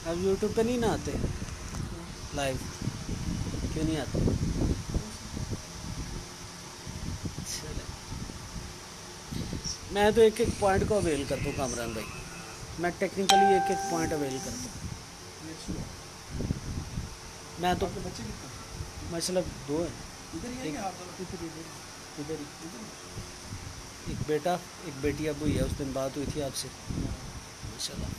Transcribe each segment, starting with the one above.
अब यूट्यूब पे नहीं ना आते लाइव, क्यों नहीं आते? चले, मैं तो एक एक पॉइंट को अवेल करता हूँ कामरान भाई, मैं टेक्निकली एक एक पॉइंट अवेल करता हूँ। मैं तो मतलब दो है, इधर ही एक बेटा एक बेटी अब हुई है, उस दिन बात हुई थी आपसे माशाल्लाह।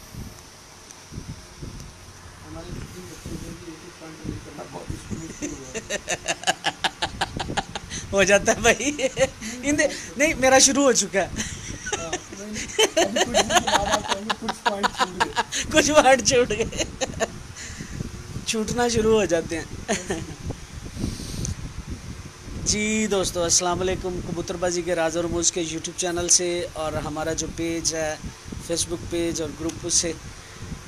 हो जाता है भाई नहीं मेरा शुरू हो चुका है कुछ वर्ड छूट गए छूटना शुरू हो जाते हैं जी दोस्तों अस्सलाम वालेकुम। कबूतरबाजी के राज और मूज़ के यूट्यूब चैनल से और हमारा जो पेज है फेसबुक पेज और ग्रुप से,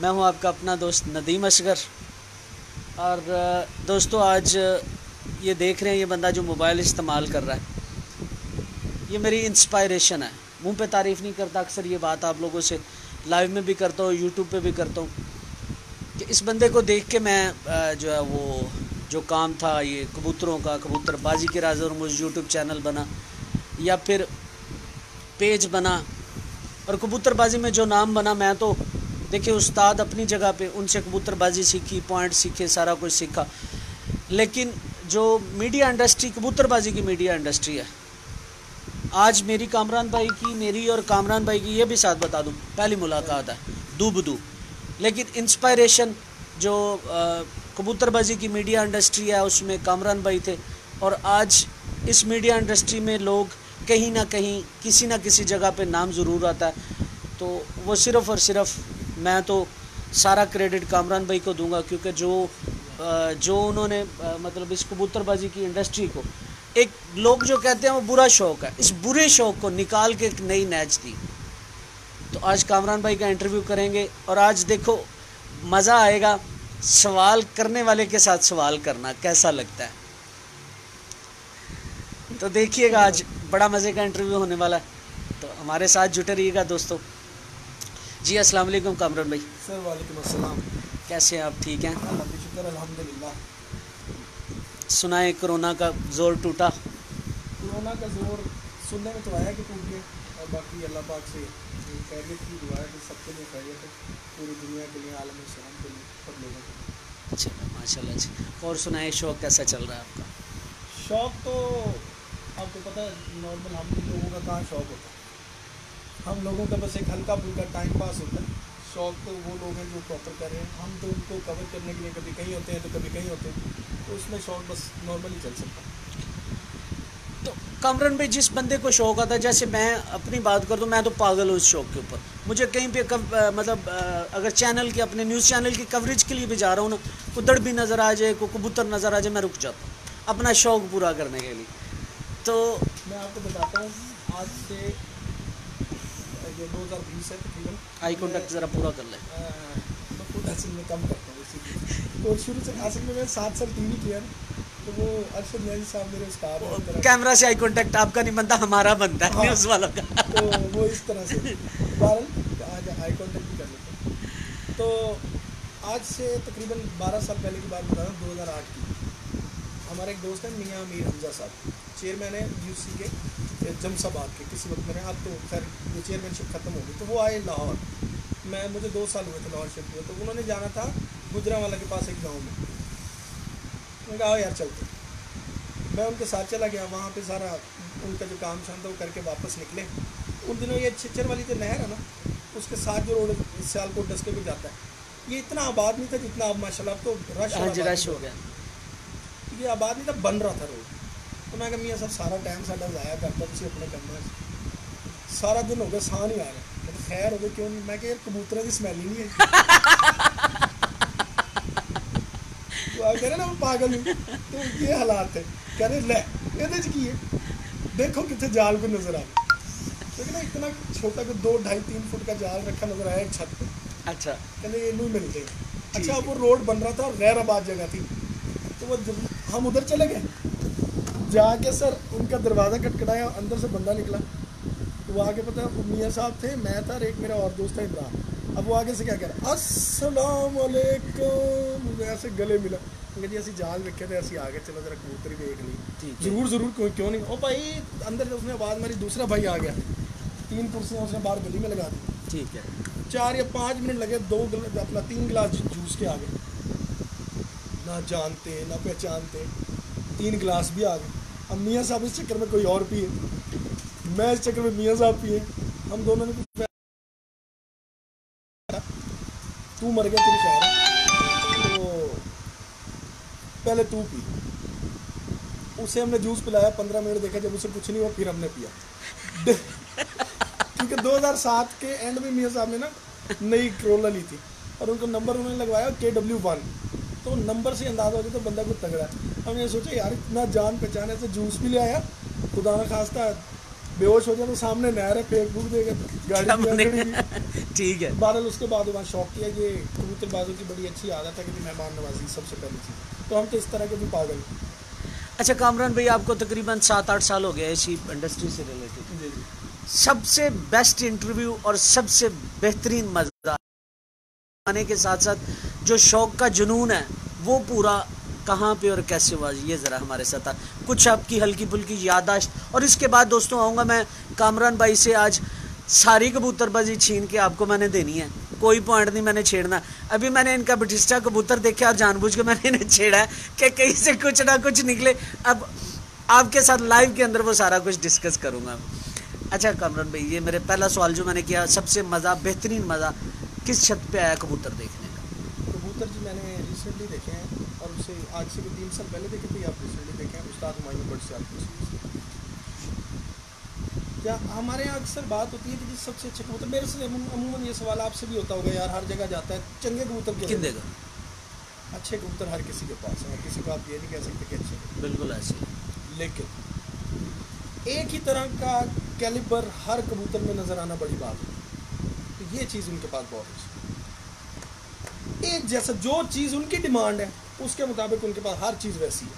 मैं हूं आपका अपना दोस्त नदीम असगर। और दोस्तों आज ये देख रहे हैं, ये बंदा जो मोबाइल इस्तेमाल कर रहा है ये मेरी इंस्पायरेशन है। मुंह पे तारीफ़ नहीं करता, अक्सर ये बात आप लोगों से लाइव में भी करता हूँ, यूट्यूब पे भी करता हूँ कि इस बंदे को देख के मैं जो है वो जो काम था ये कबूतरों का, कबूतरबाजी के राज और मूज़ यूट्यूब चैनल बना या फिर पेज बना और कबूतरबाजी में जो नाम बना, मैं तो देखिए उस्ताद अपनी जगह पे, उनसे कबूतरबाजी सीखी, पॉइंट सीखे, सारा कुछ सीखा। लेकिन जो मीडिया इंडस्ट्री, कबूतरबाजी की मीडिया इंडस्ट्री है, आज मेरी कामरान भाई की, मेरी और कामरान भाई की, ये भी साथ बता दूं, पहली मुलाकात है दूबदू। लेकिन इंस्पायरेशन जो कबूतरबाजी की मीडिया इंडस्ट्री है उसमें कामरान भाई थे। और आज इस मीडिया इंडस्ट्री में लोग कहीं ना कहीं किसी ना किसी जगह पे नाम ज़रूर आता है, तो वो सिर्फ़ और सिर्फ मैं तो सारा क्रेडिट कामरान भाई को दूंगा, क्योंकि जो उन्होंने मतलब इस कबूतरबाजी की इंडस्ट्री को, एक लोग जो कहते हैं वो बुरा शौक़ है, इस बुरे शौक़ को निकाल के एक नई नैच दी। तो आज कामरान भाई का इंटरव्यू करेंगे और आज देखो मज़ा आएगा, सवाल करने वाले के साथ सवाल करना कैसा लगता है, तो देखिएगा आज बड़ा मज़े का इंटरव्यू होने वाला है, तो हमारे साथ जुटे रहिएगा दोस्तों। जी अस्सलाम वालेकुम कामरान भाई। सर वालेकुम अस्सलाम। कैसे हैं आप? ठीक हैं? शुक्र अल्हम्दुलिल्लाह। सुनाए कोरोना का जोर टूटा? कोरोना का जोर सुनने में तो आया कि टूट गया, और बाकी अल्लाह पाक से खैरियत की दुआ है कि सबके लिए खैरियत है, पूरी दुनिया के लिए, आलम इस्लाम के लिए, सब लोगों के लिए। अच्छा माशाल्लाह जी। और सुनाए शौक़ कैसा चल रहा है आपका? शौक़ तो आपको पता है, नॉर्मल हम लोगों का कहाँ शौक़ होता है, हम लोगों का बस एक हल्का फुल्का टाइम पास होता है। शौक़ तो वो लोग हैं जो प्रॉपर कर रहे हैं, हम तो उनको कवर करने के लिए कभी कहीं होते हैं तो कभी कहीं होते हैं, तो उसमें शौक़ बस नॉर्मली चल सकता है। तो कामरान भाई जिस बंदे को शौक़ आता है, जैसे मैं अपनी बात कर दूँ, मैं तो पागल हूँ इस शौक़ के ऊपर। मुझे कहीं पे मतलब अगर चैनल के, अपने न्यूज़ चैनल की कवरेज के लिए भी जा रहा हूँ ना, उधर भी नज़र आ जाए, कोई कबूतर नज़र आ जाए, मैं रुक जाता हूँ अपना शौक़ पूरा करने के लिए। तो मैं आपको बताता हूँ, आज से ये 2020 है तकरीबन। आई कॉन्टैक्ट ज़रा पूरा कर लें। मैं खुद असल में कम करता हूँ इसी, और शुरू से असल में मैंने 7 साल टीवी किया ना, तो वो अरशद न्याजी साहब मेरे उस्ताद हैं। कैमरा से आई कांटेक्ट आपका नहीं बनता, हमारा बनता है। हाँ, न्यूज़ वालों का। तो वो इस तरह से बहरहाल आज आई कांटेक्ट भी कर लेते हैं। तो आज से तकरीबन 12 साल पहले की बात बता रहा हूँ, 2008 की। हमारे एक दोस्त हैं मियाँ अमीर हमजा साहब, चेयरमैन है यूसी के जमसाबाद के, किसी वक्त मैंने, अब तो खैर ये चेयरमैनशिप ख़त्म हो गई, तो वो आए लाहौर। मुझे 2 साल हुए थे लाहौर शिफ्ट हुए, तो उन्होंने जाना था गुजरांवाला के पास एक गांव में। मैंने कहा यार चलते, मैं उनके साथ चला गया। वहाँ पे सारा उनका जो काम शाम था वो करके वापस निकले। उन दिनों ये छिच्चर वाली जो नहर है ना, उसके साथ जो रोड सियालकोट डस्के पे जाता है, ये इतना आबाद नहीं था जितना अब माशाल्लाह, अब तो रश हो गया, ये आबाद नहीं था, बन रहा था रोड। तो मैं कहा मियाँ साहब सारा टाइम साडा ज़ाया करता, तुम अपने कम्मा सारा दिन हो गया, साह नहीं आ रहा। तो खैर हो गया, क्यों नहीं? मैं क्या यार कबूतरों की स्मैल ही नहीं है। तो आप कह रहे ना मैं पागल हूँ, तो ये हालात है। कह रहे ले ये की है, देखो कितने जाल को नजर आ रहा, लेकिन ना इतना छोटा को 2, 2.5, 3 फुट का जाल रखा नजर आया एक छत पे। अच्छा, कहते ये नहीं मिलते। अच्छा, वो रोड बन रहा था और गैर आबाद जगह थी, तो वो हम उधर चले गए। जाके सर उनका दरवाज़ा खटखटाया, अंदर से बंदा निकला। तो वो आके पता मियाँ साहब थे, मैं था और एक मेरा और दोस्त था इब्राहिम। अब वो आगे से क्या कह रहा है, अस्सलाम वालेकुम, मुझे ऐसे गले मिला। जी असं जाल रखे थे, असं आ गए, चलो जरा कबूतर ही देख ली। जरूर क्यों नहीं। ओ भाई अंदर से उसने आवाज़ मारी, दूसरा भाई आ गया, 3 कुर्सियाँ उसने बाहर गली में लगा दी। ठीक है। 4 या 5 मिनट लगे, 3 गिलास जूस के आ गए, ना जानते ना पहचानते, 3 गिलास भी आ गए। अब मियाँ साहब इस चक्कर में कोई और पिए, मैं इस चक्कर में मियाँ साहब पिए, हम दोनों ने कुछ, तू मर गया तेरी खैर, तो पहले तू पी। उसे हमने जूस पिलाया, 15 मिनट देखा, जब उसे कुछ नहीं हुआ फिर हमने पिया। क्योंकि 2007 के एंड में मियाँ साहब ने ना नई Corolla ली थी और उनको नंबर उन्होंने लगवाया KW1, तो नंबर से अंदाजा हो गया तो बंदा कुछ तगड़ा है। हमने सोचा यार इतना जान पहचान है, तो जूस भी ले आया, खुदा ना खास्ता बेहोश हो जाए तो सामने नहर है, फेंक फूक देगा गाड़ी। ठीक है। बहरहाल उसके बाद वहाँ शौक किया, ये कबूतरबाजों की बड़ी अच्छी आदत है कि मेहमान नवाजी सबसे पहली चीज़, तो हम तो इस तरह के भी पागल। अच्छा कामरान भाई, आपको तकरीबन 7-8 साल हो गए इसी इंडस्ट्री से रिलेटेड। जी जी। सबसे बेस्ट इंटरव्यू और सबसे बेहतरीन मज़ा आने के साथ साथ जो शौक का जुनून है वो पूरा कहाँ पे और कैसे हुआ, ये ज़रा हमारे साथ कुछ आपकी हल्की फुल्की याददाश्त। और इसके बाद दोस्तों आऊँगा मैं कामरान भाई से, आज सारी कबूतरबाजी छीन के आपको मैंने देनी है, कोई पॉइंट नहीं मैंने छेड़ना। अभी मैंने इनका बटिस्टा कबूतर देखा और जानबूझ के मैंने इन्हें छेड़ा है कि कहीं से कुछ ना कुछ निकले। अब आपके साथ लाइव के अंदर वो सारा कुछ डिस्कस करूँगा। अच्छा कामरान भाई, ये मेरे पहला सवाल जो मैंने किया, सबसे मज़ा, बेहतरीन मज़ा किस छत पे आया कबूतर देखने का? कबूतर जी मैंने रिसेंटली देखे हैं, और उससे आज से 3 साल पहले देखे थे, आप रिसेंटली देखे हैं, उस्ताद हुमायूं बट से आपको क्या हमारे यहाँ अक्सर बात होती है कि जिस सबसे अच्छे कबूतर, मेरे से अमूमन ये सवाल आपसे भी होता होगा यार, हर जगह जाता है, चंगे कबूतर किन देगा? अच्छे कबूतर हर किसी के पास है, किसी को आप ये नहीं कह सकते कि अच्छे, बिल्कुल ऐसे, लेकिन एक ही तरह का कैलिबर हर कबूतर में नज़र आना बड़ी बात है। तो ये चीज़ उनके पास बहुत अच्छी, एक जैसा जो चीज़ उनकी डिमांड है उसके मुताबिक उनके पास हर चीज़ वैसी है।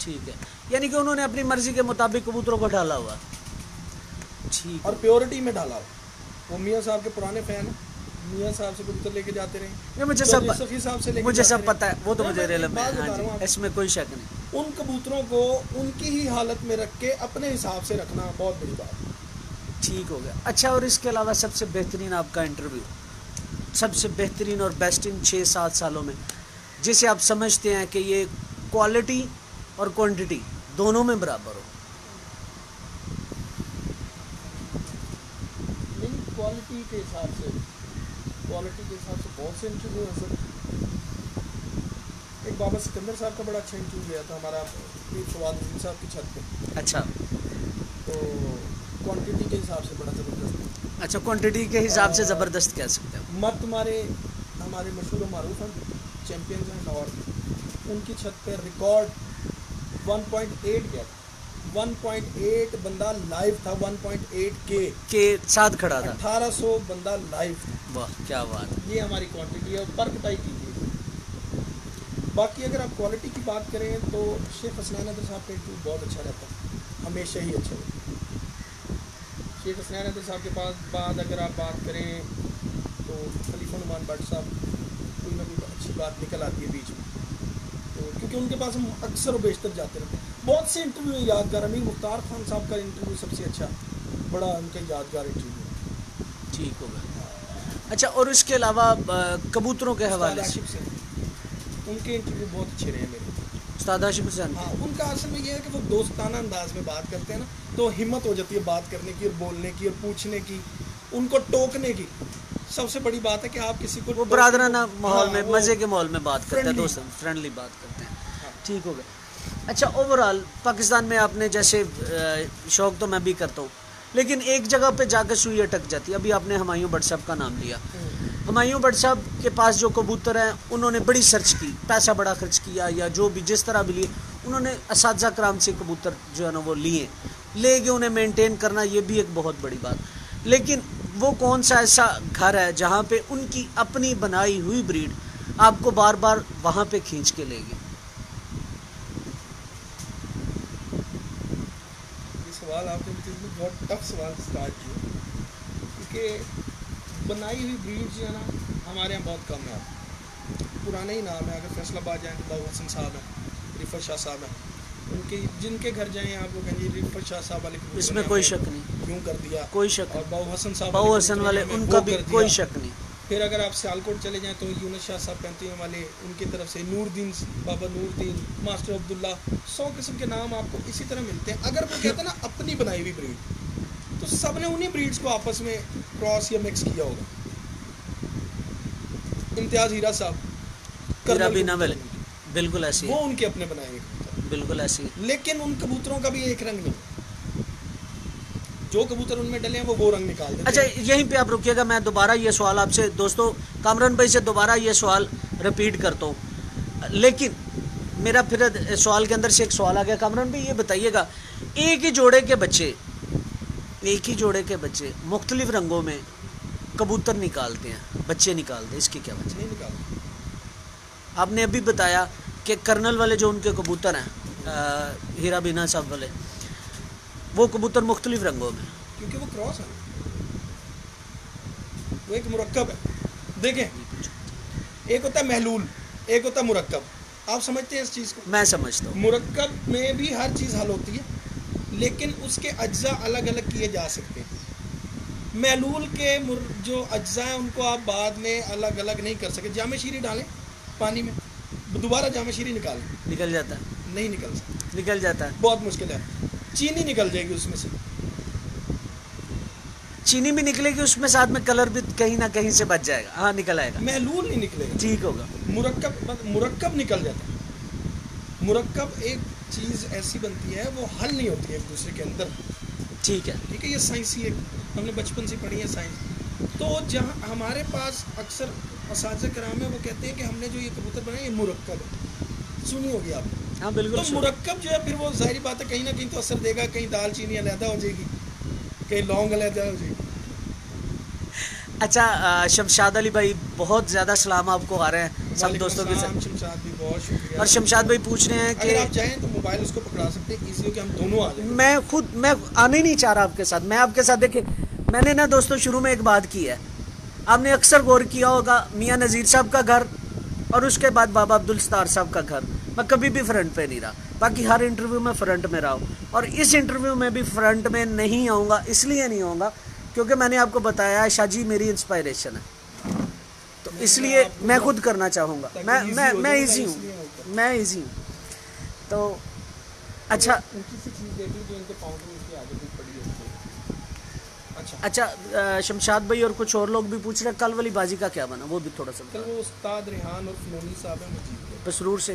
ठीक है, यानी कि उन्होंने अपनी मर्जी के मुताबिक कबूतरों को डाला हुआ। ठीक, और प्योरिटी में डाला हुआ। वो मियाँ साहब के पुराने फैन हैं, मियाँ साहब से कबूतर लेके जाते रहे, मुझे सब पता है, वो तो मुझे रेलम है, हाँ जी, इसमें कोई शक नहीं। उन कबूतरों को उनकी ही हालत में रख के अपने हिसाब से रखना बहुत बड़ी बात है। ठीक हो गया। अच्छा, और इसके अलावा सबसे बेहतरीन आपका इंटरव्यू, सबसे बेहतरीन और बेस्ट इन 6-7 सालों में, जिसे आप समझते हैं कि ये क्वालिटी और क्वांटिटी दोनों में बराबर हो? नहीं, क्वालिटी के हिसाब से बहुत से इंटरव्यू हैं सर। एक बाबा सिकंदर साहब का बड़ा अच्छा इंटरव्यू गया था हमारा फवाद साहब की छत पे। अच्छा, तो क्वांटिटी के हिसाब से बड़ा ज़बरदस्त। अच्छा, क्वांटिटी के हिसाब से ज़बरदस्त कह सकते हैं। मर्द हमारे मशहूर मारूफ हैं, चैम्पियंस हैं लाहौर, उनकी छत पे रिकॉर्ड 1.8 गया था, 1.8 बंदा लाइव था, 1.8 के साथ खड़ा था, 1800 बंदा लाइव था। वाह क्या बात है। ये हमारी क्वांटिटी है, और पर कटाई कीजिए। बाकी अगर आप क्वालिटी की बात करें तो शेख हसनैन अदर साहब का इंटरव्यू बहुत अच्छा रहता है, हमेशा ही अच्छा रहता है। शेख हसनैन अदर साहब के पास बाद अगर आप बात करें तो खलीफा नुमान भट्ट साहब, कोई ना कोई अच्छी बात निकल आती है बीच में, तो क्योंकि उनके पास हम अक्सर और बेशतर जाते रहते हैं। बहुत से इंटरव्यू यादगार, अमीर मुख्तार खान साहब का इंटरव्यू सबसे अच्छा, बड़ा उनका यादगार इंटरव्यू। ठीक होगा। अच्छा, और उसके अलावा कबूतरों के हवाले से उनके इंटरव्यू बहुत अच्छे रहे मेरे। उस्ताद आशिफ हुसैन, हाँ, उनका असल में ये है कि वो दोस्ताना अंदाज में बात करते हैं ना, तो हिम्मत हो जाती है बात करने की और बोलने की और पूछने की, उनको टोकने की। सबसे बड़ी बात है कि आप किसी को, वो बरादराना माहौल में, हाँ, मज़े के माहौल में बात करते हैं, दोस्त फ्रेंडली बात करते हैं। हाँ। ठीक हो गया। अच्छा, ओवरऑल पाकिस्तान में आपने जैसे शौक़ तो मैं भी करता हूँ, लेकिन एक जगह पे जाकर सुई अटक जाती है। अभी आपने हुमायूं भट्ट साहब का नाम लिया, हुमायूं भट्ट साहब के पास जो कबूतर हैं उन्होंने बड़ी सर्च की, पैसा बड़ा खर्च किया, या जो भी जिस तरह भी लिए, उन्होंने असातिज़ा कराम से कबूतर जो है ना वो ले गए, उन्हें मेंटेन करना ये भी एक बहुत बड़ी बात। लेकिन वो कौन सा ऐसा घर है जहाँ पे उनकी अपनी बनाई हुई ब्रीड आपको बार बार वहाँ पे खींच के लेगी? ये सवाल आपने बहुत टफ सवाल स्टार्ट किया, क्योंकि बनाई हुई ब्रीड जो है ना हमारे यहाँ बहुत कम है। पुराने ही नाम है, अगर फैसलाबाद जाएँ तो बाबू हसन साहब हैं, रिफत शाह साहब हैं, उनके जिनके घर जाएँ आप लोग कहेंगे रिफत शाह साहब वाले इसमें कोई शक नहीं, क्यों कर दिया, कोई शक और बाबू हसन साहब बाबू हसन वाले उनका भी कोई शक नहीं। फिर अगर आप सियालकोट चले जाएँ तो यूनुस शाह साहब 35 वाले, उनकी तरफ से नूरदीन, बाबा नूरदीन, मास्टर अब्दुल्ला, 100 किस्म के नाम आपको इसी तरह मिलते हैं। अगर वो कहते हैं ना अपनी बनाई हुई ब्रीड, तो सब ने उन्हीं ब्रीड्स को आपस में क्रॉस या मिक्स किया होगा। इम्तियाज हीरा साहब बिल्कुल ऐसी, वो उनके अपने बनाए हुए कबूतर, बिल्कुल ऐसी। लेकिन उन कबूतरों का भी एक रंग नहीं, जो कबूतर उनमें डले हैं वो रंग निकाल देते। अच्छा, यहीं पे आप रुकिएगा, मैं दोबारा ये सवाल आपसे दोस्तों कामरान भाई से दोबारा ये सवाल रिपीट करता हूँ, लेकिन मेरा फिर सवाल के अंदर से एक सवाल आ गया। कामरान भाई ये बताइएगा, एक ही जोड़े के बच्चे मुख्तलिफ रंगों में कबूतर निकालते हैं, बच्चे निकालते हैं, इसकी क्या वजह? नहीं निकालते। आपने अभी बताया कि कर्नल वाले जो उनके कबूतर हैं हीरा बीना साहब वाले, वो कबूतर मुख्तलिफ रंगों में, क्योंकि वो क्रॉस है, वो एक मुरक्कब है। देखें, एक होता है महलूल, एक होता है मुरक्कब। आप समझते हैं इस चीज़ को? मैं समझता हूँ। मुरक्कब में भी हर चीज़ हल होती है, लेकिन उसके अज्जा अलग अलग किए जा सकते हैं। महलूल के जो अज्जा हैं उनको आप बाद में अलग अलग नहीं कर सके। जामे शीरी डालें पानी में, दोबारा जामे शीरी निकालें, निकल जाता है? नहीं निकल सकता, निकल जाता है, बहुत मुश्किल है। चीनी निकल जाएगी उसमें से, चीनी भी निकलेगी उसमें, साथ में कलर भी कहीं ना कहीं से बच जाएगा। हाँ, निकल आएगा, महलूल नहीं निकलेगा, ठीक होगा। मुरक्कब निकल जाता है। मुरक्कब एक चीज़ ऐसी बनती है, वो हल नहीं होती है एक दूसरे के अंदर। ठीक है, ये साइंस ही एक हमने बचपन से पढ़ी है साइंस। तो जहाँ हमारे पास अक्सर असातिज़ा कराम है, वो कहते हैं कि हमने जो ये कबूतर बनाए ये मुरक्कब है, सुनी होगी आपने? हाँ बिल्कुल। तो मुरक्कब जो है फिर वो जाहिर बात है कहीं ना कहीं तो असर देगा, कहीं दाल चीनी अलहदा हो जाएगी, कहीं लौंग अलहदा हो जाएगी। अच्छा, शमशाद अली भाई बहुत ज़्यादा सलाम आपको आ रहे हैं सब दोस्तों के साथ। शमशाद भी बहुत शुक्रिया। और शमशाद भाई पूछ रहे हैं कि अगर आप चाहें तो मोबाइल उसको पकड़ा सकते हैं, इसी कि हम दोनों आ जाएंगे। मैं आने ही नहीं चाह रहा आपके साथ। मैं आपके साथ, देखिए मैंने ना दोस्तों शुरू में एक बात की है, आपने अक्सर गौर किया होगा, मियाँ नज़ीर साहब का घर और उसके बाद बाबा अब्दुल सत्तार साहब का घर, मैं कभी भी फ्रंट पे नहीं रहा, बाकी हर इंटरव्यू में फ्रंट में रहा हूँ, और इस इंटरव्यू में भी फ्रंट में नहीं आऊँगा। इसलिए नहीं आऊँगा क्योंकि मैंने आपको बताया है शाहजी मेरी इंस्पायरेशन है, तो इसलिए मैं खुद करना चाहूँगा। मैं इजी हूँ, मैं इजी हूँ। तो अच्छा, अच्छा शमशाद भाई और कुछ और लोग भी पूछ रहे हैं कल वाली बाजी का क्या बना, वो भी थोड़ा सा। कल वो उस्ताद रेहान और फनोनी साहब हैं, मजीद पसरूर से।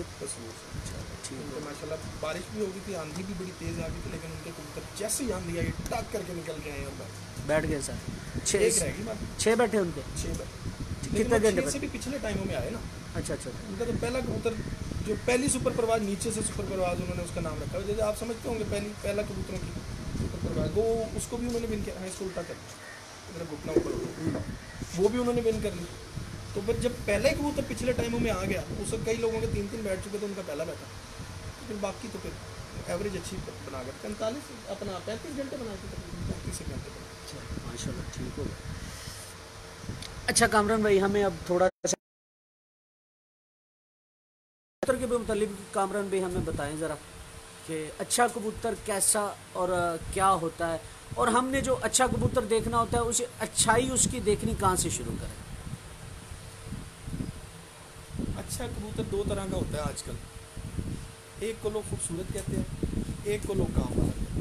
ठीक है, माशाल्लाह बारिश भी हो गई थी, आंधी भी बड़ी तेज़ आ गई थी, लेकिन उनके कबूतर जैसे ही आंधी आई टक करके निकल के आए और बैठ गए सर। 6 बैठे उनके, 6 बैठे। कितने घंटे से भी पिछले टाइमों में आए ना। अच्छा, उनका तो पहला कबूतर जो पहली सुपर परवाज, नीचे से सुपर परवाज उन्होंने उसका नाम रखा है, जैसे आप समझते होंगे पहला कबूतरों की सुपर परवाज, वो उसको भी उन्होंने विन किया। हाँ, इसको उल्टा कर मेरा घुटना ऊपर, वो भी उन्होंने विन कर ली। तो बस जब पहला ही कबूतर पिछले टाइमों में आ गया, उससे कई लोगों के 3 बैठ चुके थे, उनका पहला बैठा, फिर बाकी तो फिर एवरेज अच्छी बना कर 35 घंटे बना के 35 घंटे। अच्छा माशाल्लाह, ठीक होगा। अच्छा कामरान भाई, हमें अब थोड़ा सा के मुतालिक कामरान भाई हमें बताएं ज़रा कि अच्छा कबूतर कैसा और क्या होता है, और हमने जो अच्छा कबूतर देखना होता है उसे अच्छाई उसकी देखनी कहाँ से शुरू करें? अच्छा कबूतर 2 तरह का होता है आजकल, एक को लोग खूबसूरत कहते हैं, एक को लोग काम कहते हैं।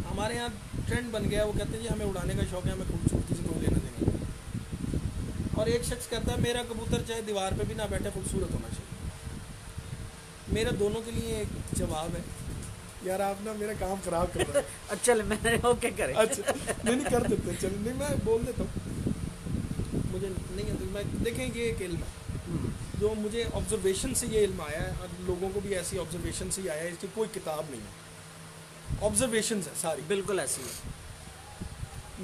हमारे यहाँ ट्रेंड बन गया, वो कहते हैं जी हमें उड़ाने का शौक है, हमें खूबसूरती से कोई लेना देना नहीं। और एक शख्स कहता है मेरा कबूतर चाहे दीवार पे भी ना बैठे, खूबसूरत होना चाहिए। मेरा दोनों के लिए एक जवाब है। यार आप ना मेरा काम खराब कर रहे हैं। अच्छा मैंने ओके करें। अच्छा नहीं कर देते, चलो नहीं मैं बोल देता हूँ, मुझे नहीं आता। मैं देखें ये एक इल्म है जो मुझे ऑब्जर्वेशन से ये इल्म आया है, और लोगों को भी ऐसी ऑब्जर्वेशन से ही आया है, इसकी कोई किताब नहीं है, ऑब्जर्वेशन है सारी, बिल्कुल ऐसी है।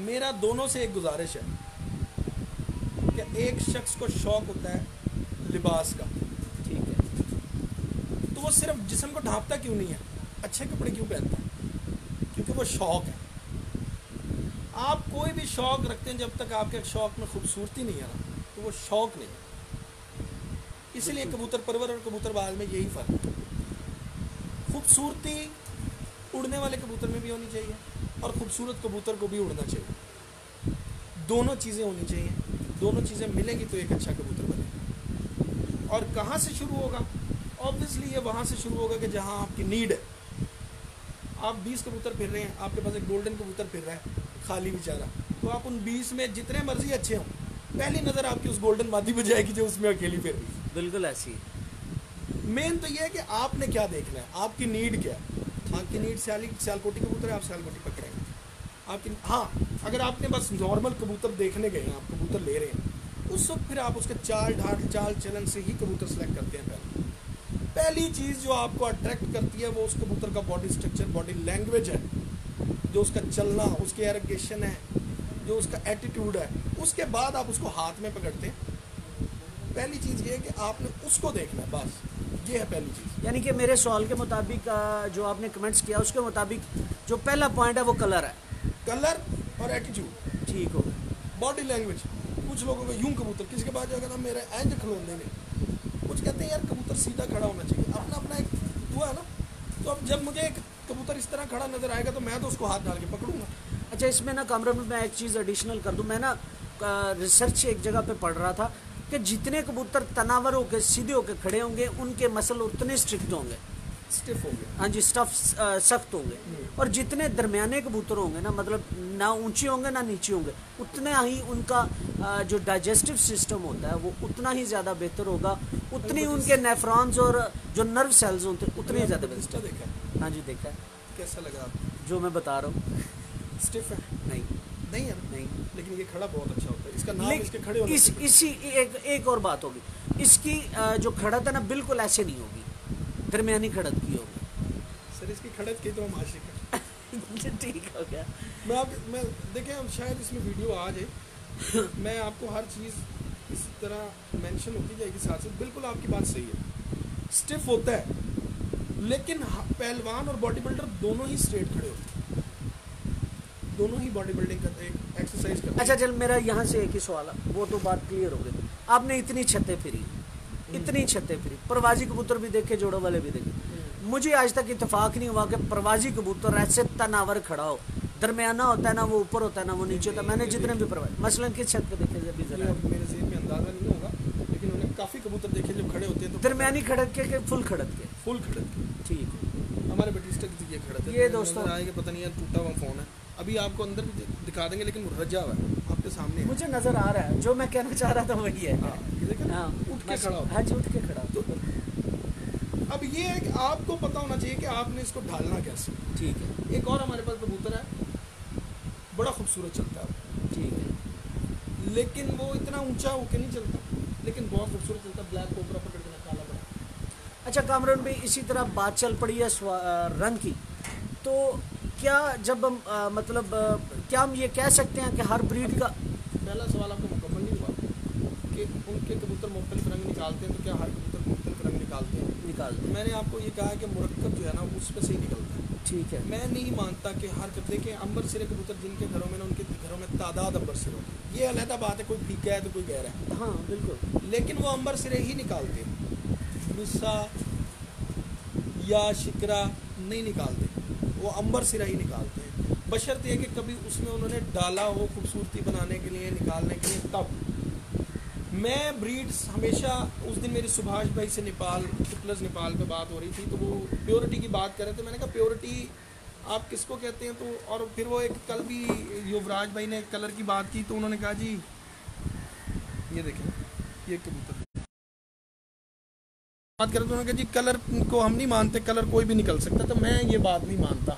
मेरा दोनों से एक गुजारिश है कि एक शख्स को शौक होता है लिबास का, ठीक है, तो वो सिर्फ जिस्म को ढांपता क्यों नहीं है, अच्छे कपड़े क्यों पहनता है? क्योंकि वो शौक है। आप कोई भी शौक रखते हैं, जब तक आपके शौक में खूबसूरती नहीं है ना, तो वो शौक नहीं है। इसीलिए कबूतर परवर और कबूतरबाज में यही फ़र्क है। खूबसूरती उड़ने वाले कबूतर में भी होनी चाहिए और खूबसूरत कबूतर को भी उड़ना चाहिए। दोनों चीज़ें होनी चाहिए, दोनों चीज़ें मिलेंगी तो एक अच्छा कबूतर बनेगा। और कहाँ से शुरू होगा? ऑब्वियसली ये वहाँ से शुरू होगा कि जहाँ आपकी नीड है। आप 20 कबूतर फिर रहे हैं, आपके पास एक गोल्डन कबूतर फिर रहा है खाली बेचारा, तो आप उन 20 में जितने मर्जी अच्छे हों, पहली नज़र आपकी उस गोल्डन मादी पे जाएगी जो उसमें अकेली फिर रही है। बिल्कुल ऐसी। मेन तो ये है कि आपने क्या देखना है, आपकी नीड क्या है। आपकी नीड सियालकोटी कबूतर है, आप सियालकोटी पकड़ेंगे। आपकी हाँ, अगर आपने बस नॉर्मल कबूतर देखने गए हैं, आप कबूतर ले रहे हैं, उस वक्त फिर आप उसके चाल चलन से ही कबूतर सेलेक्ट करते हैं। पहली चीज़ जो आपको अट्रैक्ट करती है वो उस कबूतर का बॉडी स्ट्रक्चर, बॉडी लैंग्वेज है, जो उसका चलना, उसके एरोगेशन है, जो उसका एटीट्यूड है। उसके बाद आप उसको हाथ में पकड़ते हैं। पहली चीज़ ये है कि आपने उसको देखना है, बस ये है पहली चीज़। यानी कि मेरे सवाल के मुताबिक जो आपने कमेंट्स किया उसके मुताबिक जो पहला पॉइंट है वो कलर है। कलर और एटीट्यूड ठीक हो गया। बॉडी लैंग्वेज, कुछ लोगों को यूं कबूतर, किसी के पास जाएगा ना मेरे एंज खिलौने में, कुछ कहते हैं यार कबूतर सीधा खड़ा होना चाहिए, अपना अपना एक वो है ना। तो अब जब मुझे एक कबूतर इस तरह खड़ा नजर आएगा तो मैं तो उसको हाथ डाल के पकड़ूंगा। अच्छा, इसमें ना कामरान मैं एक चीज़ एडिशनल कर दूं। मैं ना रिसर्च एक जगह पे पढ़ रहा था कि जितने कबूतर तनावर होकर सीधे होकर खड़े होंगे उनके मसल उतने स्ट्रिक्ट होंगे, स्टिफ होंगे। हाँ जी, सख्त होंगे। और जितने दरमियाने कबूतर होंगे ना, मतलब ना ऊंचे होंगे ना नीचे होंगे, उतना ही उनका जो डाइजेस्टिव सिस्टम होता है वो उतना ही ज़्यादा बेहतर होगा, उतनी उनके नेफ्रॉन्स और जो नर्व सेल्स होते हैं उतने ही ज़्यादा बेहतर। देखा? हाँ जी देखा है। कैसा लगा आपको? जो मैं बता रहा हूँ स्टिफ है? नहीं नहीं है नहीं, लेकिन ये खड़ा बहुत अच्छा होता है। इसका नाम इसके खड़े होने से इसी एक और बात होगी, इसकी जो खड़त है ना बिल्कुल ऐसे नहीं होगी, दरमियानी खड़त की होगी। सर इसकी खड़त की तो हम आशिक हैं। ठीक हो गया। मैं देखें शायद इसमें वीडियो आ जाए, मैं आपको हर चीज़ इस तरह मेंशन होती जाएगी साथ साथ। बिल्कुल आपकी बात सही है, स्टिफ होता है, लेकिन पहलवान और बॉडी बिल्डर दोनों ही स्ट्रेट खड़े होते हैं, दोनों ही बॉडी बिल्डिंग करते हैं, एक्सरसाइज करते हैं। अच्छा चल, मेरा यहाँ से एक ही सवाल है, वो तो बात क्लियर हो गई। आपने इतनी छतें फिरी, इतनी छतें फिरी, प्रवासी कबूतर भी देखे, जोड़ों वाले भी देखे, मुझे आज तक इत्तेफाक नहीं हुआ कि प्रवासी कबूतर ऐसे तनावर खड़ा हो, दरमियाना होता है ना वो ऊपर होता है ना वो नीचे होता है। मैंने जितने भी प्रवासी मसलन किस छत पे देखे जब मेरे जेब में अंदाजा नहीं होगा, लेकिन उन्हें काफ़ी कबूतर देखे जब खड़े होते हैं तो दरमियानी खड़क के फुल खड़क के। फुल खड़क के, ठीक। हमारे बटिस्टा की ये खड़क है, ये दोस्तों आएगा पता नहीं है, टूटा हुआ फ़ोन है, अभी आपको अंदर भी दिखा देंगे, लेकिन वो रजा हुआ है आपके सामने। मुझे नजर आ रहा है, जो मैं कहना चाह रहा था वही है। हाँ, उठ के खड़ा होता है। हाँ जी, उठ के खड़ा। तो अब ये है कि आपको पता होना चाहिए कि आपने इसको ढालना कैसे। ठीक है। एक और हमारे पास कबूतर है, बड़ा खूबसूरत चलता है, ठीक है, लेकिन वो इतना ऊंचा होके नहीं चलता, लेकिन बहुत खूबसूरत चलता है। ब्लैक कोबरा पकड़ के काला बड़ा। अच्छा कामरान भाई, इसी तरह बात चल पड़ी है रंग की, तो क्या जब हम मतलब क्या हम ये कह सकते हैं कि हर ब्रीड का, पहला सवाल आपको मुकम्मल नहीं हुआ कि उनके कबूतर मुख्तलिफ रंग निकालते हैं, तो क्या हर कबूतर मुख्तलिफ रंग निकालते हैं? निकालते हैं। मैंने आपको ये कहा कि मुरक्कब जो है ना उसमें से ही निकलता है। ठीक है। मैं नहीं मानता कि हर देखें अंबर सिरे कबूतर जिनके घरों में ना, उनके घरों में तादाद अंबर सिरे होती है, ये अलहदा बात है, कोई फीका है तो कोई गहरा है। हाँ बिल्कुल, लेकिन वो अंबर सिरे ही निकालते हैं, मिस्सा या शिकरा नहीं निकालते, वो अंबर सिरा ही निकालते हैं। बशर्ते है कि कभी उसमें उन्होंने डाला हो खूबसूरती बनाने के लिए, निकालने के लिए, तब। मैं ब्रीड्स हमेशा, उस दिन मेरी सुभाष भाई से नेपाल प्लस नेपाल पे बात हो रही थी, तो वो प्योरिटी की बात कर रहे थे। मैंने कहा प्योरिटी आप किसको कहते हैं? तो और फिर वो एक कल भी युवराज भाई ने कलर की बात की, तो उन्होंने कहा जी ये देखें, ये कबूतर बात करते, उन्होंने कहा जी कलर को हम नहीं मानते, कलर कोई भी निकल सकता। तो मैं ये बात नहीं मानता,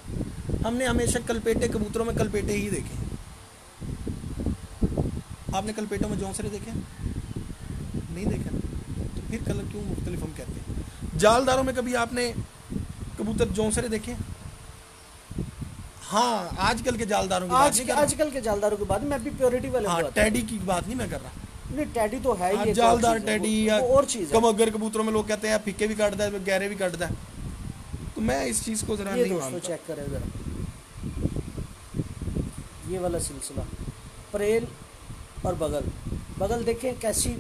हमने हमेशा कलपेटे कबूतरों में कलपेटे ही देखे। आपने कलपेटों में जौंसरे देखे? नहीं देखे, तो फिर कलर क्यों मुख्तलिफ हम कहते हैं? जालदारों में कभी आपने कबूतर जौंसरे देखे? हाँ, आजकल के जालदारों की आजकल के जालदारों की बात, मैं भी प्योरिटी वाले, हाँ, टैडी की बात नहीं मैं कर रहा। नहीं टैडी तो है ही, जालदार टैडी या और चीज कमगर कबूतरों में लोग कहते हैं फीके भी काटता है, गहरे भी काटता है, तो मैं इस चीज को जरा नहीं मानता। चेक करें जरा, ये वाला सिलसिला, परेल और बगल देखें कैसी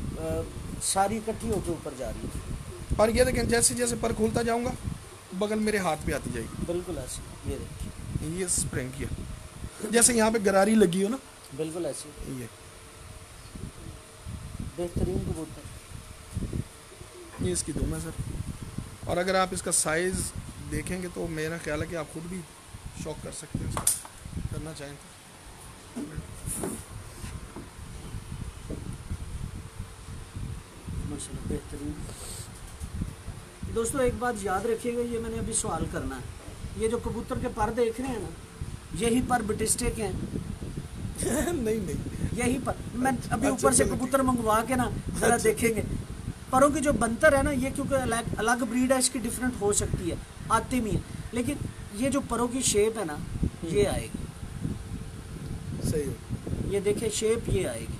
सारी इकट्ठी होकर ऊपर जा रही है। और ये देखें जैसे जैसे पर खोलता जाऊंगा बगल मेरे हाथ पे आती जाएगी। बिल्कुल ऐसी, ये देखिए, ये स्प्रिंग किया जैसे यहाँ पे गरारी लगी हो ना, बिल्कुल ऐसी, ये बेहतरीन कबूतर। ये इसकी दुम है सर। और अगर आप इसका साइज़ देखेंगे तो मेरा ख्याल है कि आप खुद भी शौक कर सकते हैं इसका, करना चाहें तो। माशाल्लाह बेहतरीन। दोस्तों एक बात याद रखिएगा, ये मैंने अभी सवाल करना है, ये जो कबूतर के पर देख रहे हैं ना, यही पर ब्रिटिश के हैं। नहीं यही पर मैं अभी अच्छा, ऊपर से चलो कबूतर मंगवा के ना जरा देखेंगे परों की जो बनतर है ना, ये क्योंकि अलग ब्रीड है, इसकी डिफरेंट हो सकती है, आती भी है, लेकिन ये जो परों की शेप है ना, ये आएगी। सही हो। ये देखें शेप ये आएगी।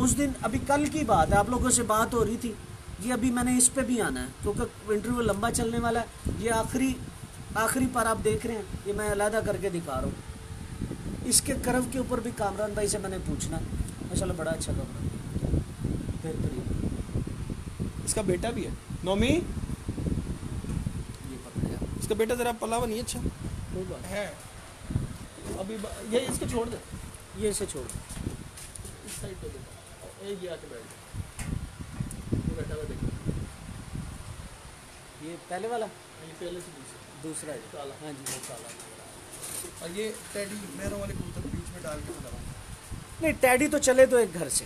उस दिन अभी कल की बात है, आप लोगों से बात हो रही थी, ये अभी मैंने इस पे भी आना है क्योंकि इंटरव्यू लंबा चलने वाला है। ये आखिरी पर आप देख रहे हैं, ये मैं अलहदा करके दिखा रहा हूँ। इसके कर्व के ऊपर भी कामरान भाई से मैंने पूछना, माशाल्लाह बड़ा अच्छा कमरा, बेहतरीन। इसका बेटा भी है नौमी, ये पकड़ेगा, इसका बेटा जरा पलावा नहीं अच्छा कोई बात है। अभी ये इसको छोड़ दे, ये इसे छोड़ दो। इस साइड पे देखो, ये आके बैठ जा, ये बैठा हुआ देखो, ये पहले वाला, ये पहले से दूसरा है काला। हाँ जी, वो काला। और ये टैडी मैरों वाले कबूतर बीच में डाल के बनावा। नहीं टैडी तो चले तो एक घर से,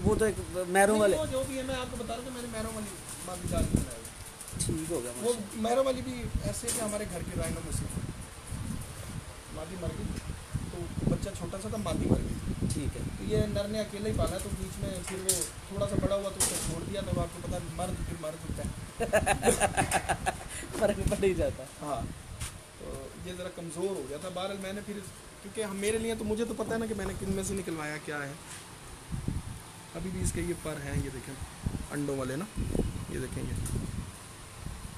वो तो एक मैरों वाले, जो भी है मैं आपको बता रहा हूँ, मैंने मैरों वाली मादी डाल के बनाया। ठीक हो गया। वो मैरों वाली भी ऐसे कि हमारे घर के राइनों में से मादी मर गई, तो बच्चा छोटा सा था, मादी मर गई। ठीक है, तो ये नर ने अकेले ही पाला, तो बीच में फिर वो थोड़ा सा बड़ा हुआ तो उसे छोड़ दिया। तो आपको पता मर्द फिर मर्द होता है। फर्क पड़ ही जाता है। हाँ, तो ये ज़रा कमज़ोर हो गया था। बहरहाल मैंने फिर, क्योंकि हम मेरे लिए तो मुझे तो पता है ना कि मैंने किन में से निकलवाया क्या है। अभी भी इसके ये पर हैं, ये देखें अंडों वाले ना, ये देखें ये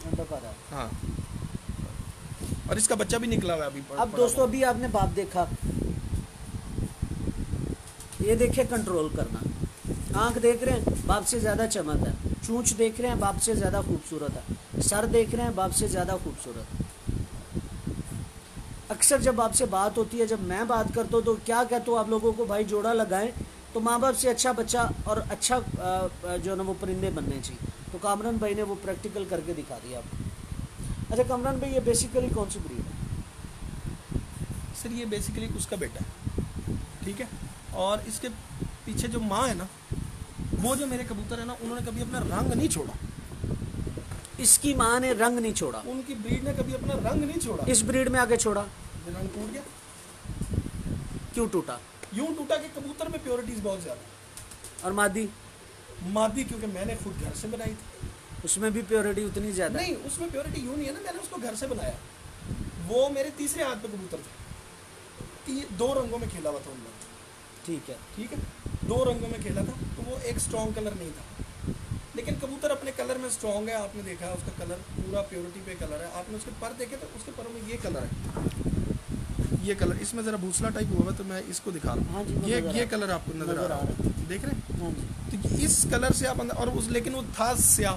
अंडा पर है। हाँ, और इसका बच्चा भी निकला हुआ है अभी। अब दोस्तों अभी आपने बाप देखा, ये देखिए कंट्रोल करना, आंख देख रहे हैं बाप से ज़्यादा चमक है, चूंच देख रहे हैं बाप से ज़्यादा खूबसूरत है, सर देख रहे हैं बाप से ज़्यादा खूबसूरत है। अक्सर जब आपसे बात होती है, जब मैं बात करता हूँ तो क्या कहता हूँ आप लोगों को, भाई जोड़ा लगाएं तो माँ बाप से अच्छा बच्चा और अच्छा जो है ना वो परिंदे बनने चाहिए। तो कामरान भाई ने वो प्रैक्टिकल करके दिखा दिया आपको। अच्छा कामरान भाई, ये बेसिकली कौन सी ब्रीड है? सर ये बेसिकली उसका बेटा है, ठीक है। और इसके पीछे जो माँ है ना, वो जो मेरे कबूतर है ना, उन्होंने कभी अपना रंग नहीं छोड़ा। इसकी माँ ने रंग नहीं छोड़ा, उनकी ब्रीड ने कभी अपना रंग नहीं छोड़ा। इस ब्रीड में आके छोड़ा, रंग टूट गया। क्यों टूटा? यूं टूटा कि कबूतर में प्योरिटीज बहुत ज्यादा। और मादी क्योंकि मैंने खुद घर से बनाई थी, उसमें भी प्योरिटी उतनी ज़्यादा? नहीं उसमें प्योरिटी यूं नहीं है ना, मैंने उसको घर से बनाया। वो मेरे तीसरे हाथ पे कबूतर थे, 2 रंगों में खेला हुआ था उनमें। ठीक है, 2 रंगों में खेला था, तो वो एक स्ट्रॉन्ग कलर नहीं था, लेकिन कबूतर अपने कलर में स्ट्रॉन्ग है। आपने देखा है उसका कलर पूरा प्योरिटी पे कलर है। आपने उसके पर देखे तो उसके परों में ये कलर है, ये कलर इसमें ज़रा भूसला टाइप हुआ है, तो मैं इसको दिखा रहा हूँ। हाँ जी, ये कलर आपको नज़र आ रहा है, देख रहे हैं? हाँ जी। तो इस कलर से आप अंदर, और उस लेकिन वो था स्याह,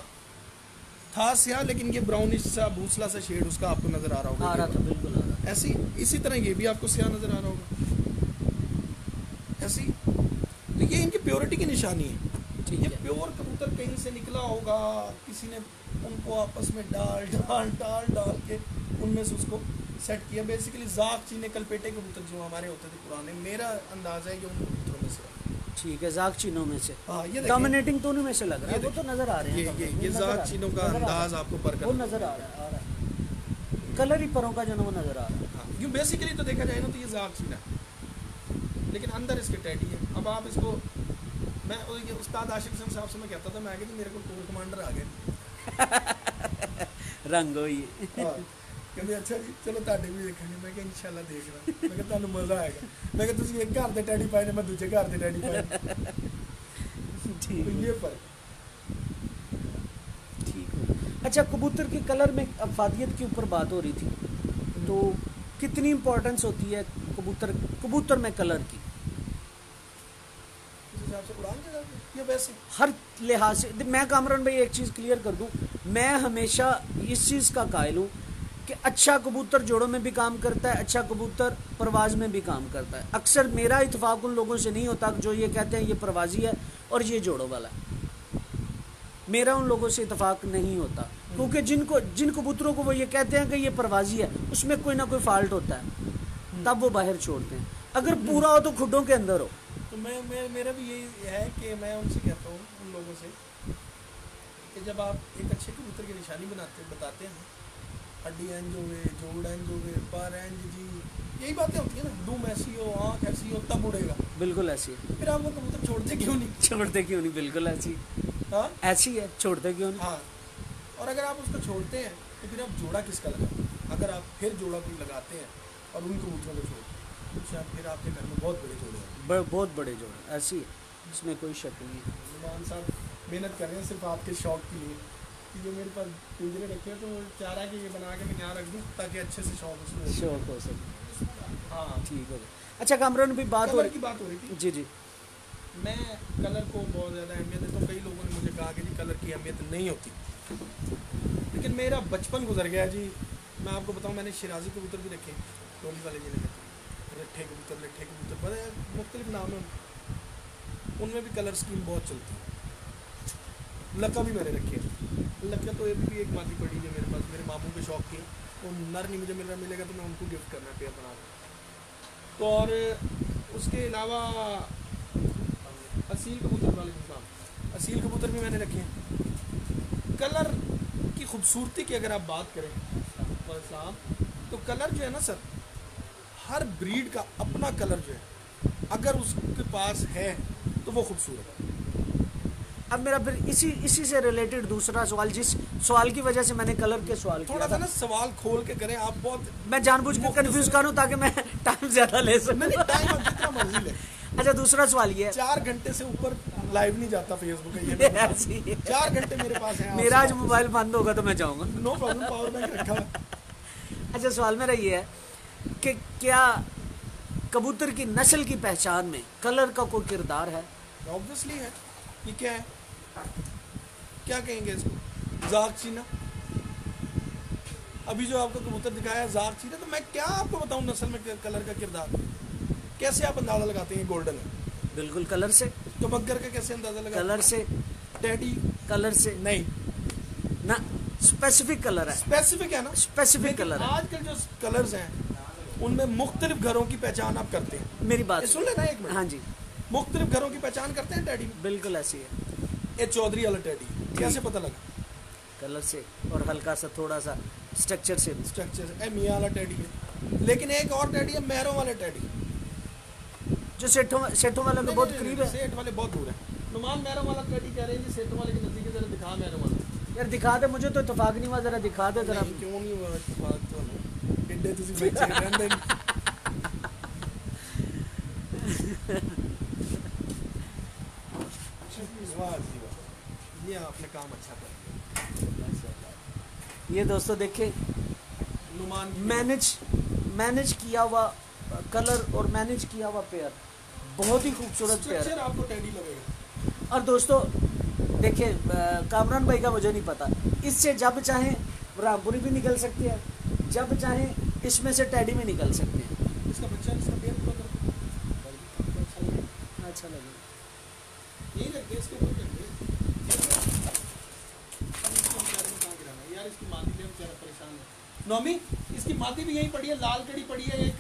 लेकिन ये ब्राउनिश सा भूसला सा शेड उसका आपको नज़र आ रहा होगा। आ रहा था, बिल्कुल आ रहा था। ऐसी इसी तरह ये भी आपको स्याह नज़र आ रहा होगा, ऐसी। तो ये इनकी प्योरिटी की निशानी है। ठीक ये है, प्योर कबूतर कहीं से निकला होगा, किसी ने उनको आपस में डाल के उनमें से उसको सेट किया। बेसिकली जाक चीने कलपेटे कबूतर जो हमारे होते थे पुराने, मेरा अंदाजा है ये उन कबूतरों में से। ठीक है, जाक चीनों में से। हाँ, ये डोमिनेटिंग तो उन्हीं में से लग रहा है, वो तो नज़र आ रहे हैं। ये जाक चीनों का अंदाज आपको पर वो नज़र आ रहा है, कलर ही परों का जो ना वो नज़र आ रहा है। हाँ, यूँ बेसिकली तो देखा जाए ना तो ये जाक चीना है, लेकिन अंदर इसके टैडी है। अब आप इसको, मैं ये उस्ताद आशिक हसन साहब से मैं कहता था, मैं आगे तो मेरे को टूर कमांडर आ गए। रंग हो ये। कहते अच्छा जी चलो ਤੁਹਾਡੇ भी देखेंगे। मैं क्या इंशाल्लाह देख रहा, मैं क्या ਤੁਹਾਨੂੰ मज़ा आएगा। मैं क्या तुसी एक घर दे टैडी पाए ने, मैं दूसरे घर दे टैडी पाए। ठीक तो ये पर ठीक है। अच्छा कबूतर के कलर में अफादियत के ऊपर बात हो रही थी, तो कितनी इम्पोर्टेंस होती है कबूतर कबूतर में कलर की इस हिसाब से उड़ान के साथ या वैसे? हर लिहाज से। मैं कामरान भाई एक चीज़ क्लियर कर दूं, मैं हमेशा इस चीज़ का कायल हूँ कि अच्छा कबूतर जोड़ों में भी काम करता है, अच्छा कबूतर परवाज़ में भी काम करता है। अक्सर मेरा इत्तेफाक उन लोगों से नहीं होता जो ये कहते हैं ये परवाज़ी है और ये जोड़ों वाला है। मेरा उन लोगों से इत्तेफाक नहीं होता, क्योंकि जिन कबूतरों को वो ये कहते हैं कि ये परवाज़ी है, उसमें कोई ना कोई फॉल्ट होता है, तब वो बाहर छोड़ते हैं। अगर पूरा हो तो खुडों के अंदर हो। तो मेरा भी यही है कि मैं उनसे कहता हूँ, उन लोगों से, कि जब आप एक अच्छे कबूतर की निशानी बताते हैं, हड्डी एंज हो गए, जोड़ एंज हो गए, पर एंज जी, यही बातें होती है ना, दुम ऐसी हो, आँख ऐसी हो, तब उड़ेगा। बिल्कुल ऐसी है। फिर आप वो कबूतर छोड़ते क्यों नहीं? छोड़ते क्यों नहीं, बिल्कुल ऐसी। हाँ ऐसी है, छोड़ते क्यों नहीं। हाँ। और अगर आप उसको छोड़ते हैं तो फिर आप जोड़ा किसका लगाते हैं? अगर आप फिर जोड़ा कोई लगाते हैं और उन कबूतरों को छोड़ते हैं तो शायद फिर आपके घर में बहुत बड़े जोड़े हैं। बहुत बड़े जोड़े ऐसी है, इसमें कोई शक नहीं है। नुमान साहब मेहनत कर रहे हैं सिर्फ आपके शौक के लिए, कि जो मेरे पास पिंजरे रखे हैं तो चाह रहा है कि ये बना के मैं यहाँ रख दूँ ताकि अच्छे से शौक हो सके। हाँ ठीक हो गया। अच्छा कामरान भी बात कलर की बात हो रही थी। जी जी। मैं कलर को बहुत ज़्यादा अहमियत देता हूँ। कई लोगों ने मुझे कहा कि जी कलर की अहमियत नहीं होती, लेकिन मेरा बचपन गुजर गया जी। मैं आपको बताऊँ, मैंने शिराजी कबूतर भी रखे, टोली वाले जिन्हें कहते हैं, लट्ठे कबूतर बड़े मुख्तलिफ नाम हैं, उनमें भी कलर स्कीम बहुत चलती है। लक्का भी मैंने रखे हैं। लक्का तो भी एक मादी पड़ी है मेरे पास, मेरे मामू के शौक की। वो नर नहीं मुझे मिलेगा तो मैं उनको गिफ्ट करना पेयर बना दूँ। तो और उसके अलावा असील कबूतर वाले साहब, असील कबूतर भी मैंने रखे हैं। कलर की खूबसूरती की अगर आप बात करें साहब, तो कलर जो है ना सर, हर ब्रीड का अपना कलर जो है, अगर उसके पास है तो वो खूबसूरत है। अब मेरा फिर इसी से रिलेटेड दूसरा सवाल, जिस सवाल की वजह से मैंने कलर के सवाल थोड़ा सा ना सवाल खोल के करें आप। बहुत मैं जानबूझ के कंफ्यूज करूं ताकि मैं टाइम ज्यादा ले सकूं। नहीं, टाइम आप जितना मर्जी ले। अच्छा दूसरा सवाल ये है, 4 घंटे से ऊपर लाइव नहीं जाता फेसबुक है ये 4 घंटे मेरे पास है। मेरा आज मोबाइल बंद होगा तो मैं जाऊंगा। नो प्रॉब्लम, पावर बैंक रखा है। अच्छा सवाल मेरा ये है कि क्या कबूतर की नस्ल की पहचान में कलर का कोई किरदार है? ऑब्वियसली है। ये क्या है, क्या कहेंगे इसको? जाग चीना। अभी जो आपको कबूतर दिखाया है जाग चीना, तो मैं क्या आपको बताऊं नस्ल में कलर का किरदार? कैसे आप अंदाजा लगाते हैं गोल्डन है? बिल्कुल कलर से। तो मगर का कैसे अंदाजा लगाते? कलर से। टेडी कलर से नहीं ना, स्पेसिफिक कलर है। स्पेसिफिक है ना, स्पेसिफिक कलर है। आजकल जो कलर्स हैं उनमें मुख्तलिफ घरों की पहचान आप करते हैं। मेरी बात सुन लेना एक मिनट। हाँ जी, मुख्तलिफ घरों की पहचान करते हैं टेडी में। बिल्कुल ऐसी है। ये चौधरी वाला टेडी कैसे पता लगा? कलर से और हल्का सा थोड़ा सा स्ट्रक्चर से। मियाँ वाला टेडी है। लेकिन एक और टेडी है महरों वाला टेडी, जो सेठों वाले के बहुत करीब है। सेठ वाले बहुत दूर है। नुमान महरों वाला टेडी कह रहे हैं जी, सेठों वाले के नजदीक जरा दिखा महरों वाला। यार दिखा दे, मुझे तो इत्तेफाक नहीं हुआ, जरा दिखा दे जरा। क्यों नहीं हुआ इत्तेफाक? तो टिड्डे तुसी बच्चे रहंदे नहीं। वाह जी वाह, ये आपने काम अच्छा कर। ये दोस्तों देखें, नुमान मैनेज किया हुआ कलर और मैनेज किया हुआ पेयर, बहुत ही खूबसूरत पेयर है। आपको टेडी लगेगा। और दोस्तों देखें, कामरान भाई का मुझे नहीं पता, इससे जब चाहें रामपुरी भी निकल सकती है, जब चाहें इसमें से टेडी में निकल सकते हैं। इसका बच्चा, इसका पेयर पूरा अच्छा लगे यही रख दे, इसके ऊपर रख दे। यार इसकी मादी भी बेचारा परेशान है। नौमी इसकी मादी भी यहीं पड़ी है, लाल कड़ी पड़ी है, एक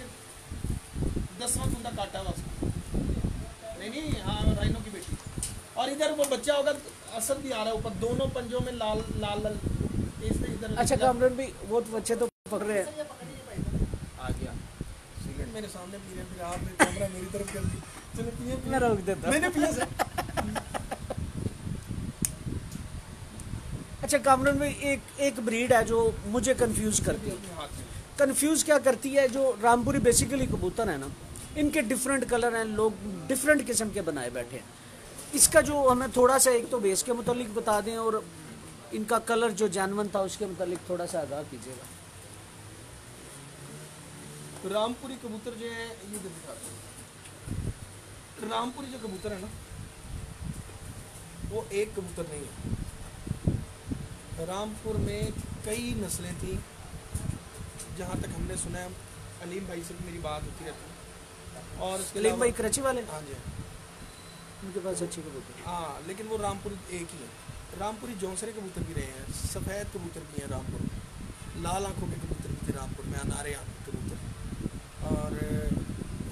10वां कुंडा काटा हुआ उसका। नहीं हाँ, राइनो की बेटी। और इधर वो बच्चा होगा, असद भी आ रहा है ऊपर, दोनों पंजों में लाल लाल लाल इधर। अच्छा कामरान भी वो बच्चे तो पकड़ रहे हैं। आ गया सिगरेट मेरे सामने पी रहे, फिर आपने कैमरा मेरी तरफ कर दी। चलो पिए, मैं रोक देता। मैंने पिया सर। अच्छा कामरान भाई, एक ब्रीड है जो मुझे कंफ्यूज करती है। कंफ्यूज क्या करती है? जो रामपुरी बेसिकली कबूतर है ना, इनके डिफरेंट कलर हैं, लोग डिफरेंट किस्म के बनाए बैठे हैं। इसका जो हमें थोड़ा सा एक तो बेस के मुतालिक बता दें और इनका कलर जो जानवन था उसके मुतालिक थोड़ा सा आगाह कीजिएगा। रामपुरी कबूतर जो है ये इधर दिखाते हैं। रामपुरी जो कबूतर है ना, वो एक कबूतर नहीं है। रामपुर में कई नस्लें थी, जहाँ तक हमने सुना है। अलीम भाई से भी मेरी बात होती रहती है। और इसके अलीम अलावा भाई कराची वाले, हाँ जी, उनके पास अच्छी कबूतर। हाँ, लेकिन वो रामपुरी एक ही है। रामपुरी जौंसरे कबूतर भी रहे हैं, सफ़ेद कबूतर भी हैं रामपुर में, लाल आंखों के कबूतर भी थे रामपुर में, अनारे आंख के कबूतर। और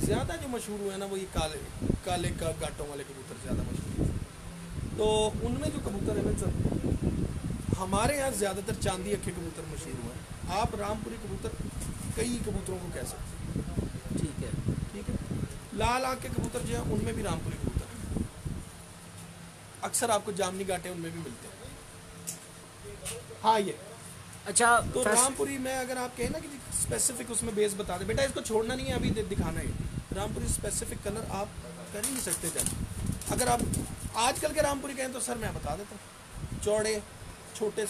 ज़्यादा जो मशहूर हुए ना वो ये काले गाटों वाले कबूतर ज़्यादा मशहूर हुए। तो उनमें जो कबूतर है ना, हमारे यहाँ ज़्यादातर चांदी अखे कबूतर मशहूर हुए हैं। आप रामपुरी कबूतर कई कबूतरों को कह सकते हैं। ठीक है, ठीक है। लाल आंख के कबूतर जो है उनमें भी रामपुरी कबूतर है। अक्सर आपको जामनी गाटे उनमें भी मिलते हैं। हाँ, ये अच्छा। तो रामपुरी में अगर आप कहें ना कि स्पेसिफिक उसमें बेस बता दे, बेटा इसको छोड़ना नहीं है, अभी दिखाना है। रामपुरी स्पेसिफिक कलर आप कर ही नहीं सकते थे। अगर आप आजकल के रामपुरी कहें तो सर मैं बता देता हूँ, चौड़े छोटे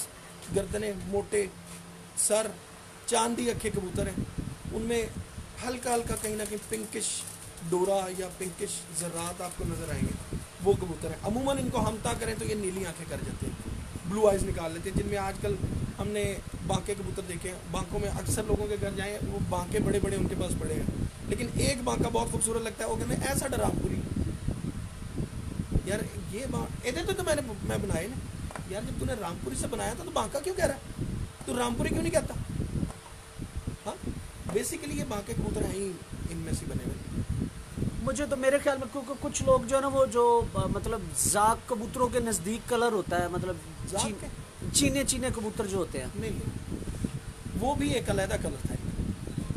गर्दने, मोटे सर, चांदी अखे कबूतर हैं। उनमें हल्का हल्का कहीं ना कहीं पिंकिश डोरा या पिंकिश ज़र्रात आपको नज़र आएंगे, वो कबूतर हैं। अमूमन इनको हमता करें तो ये नीली आंखें कर जाते हैं, ब्लू आइज़ निकाल लेते हैं। जिनमें आजकल हमने बांके कबूतर देखे हैं, बांकों में अक्सर लोगों के घर जाएँ वो बांके बड़े बड़े उनके पास पड़े हैं, लेकिन एक बांका बहुत खूबसूरत लगता है। वो कहते हैं ऐसा रामपुरी यार, ये इधर तो मैं बनाए ना यार, जब तूने रामपुरी से बनाया था तो बांका क्यों कह रहा है, तू रामपुरी क्यों नहीं कहता? हाँ, बेसिकली ये बांके कबूतर हैं ही इनमें से बने हुए। मुझे तो मेरे ख्याल में क्योंकि कुछ लोग जो है ना वो जो मतलब जाक कबूतरों के नज़दीक कलर होता है, मतलब चीने चीने कबूतर जो होते हैं। नहीं, वो भी एक अलग कलर था।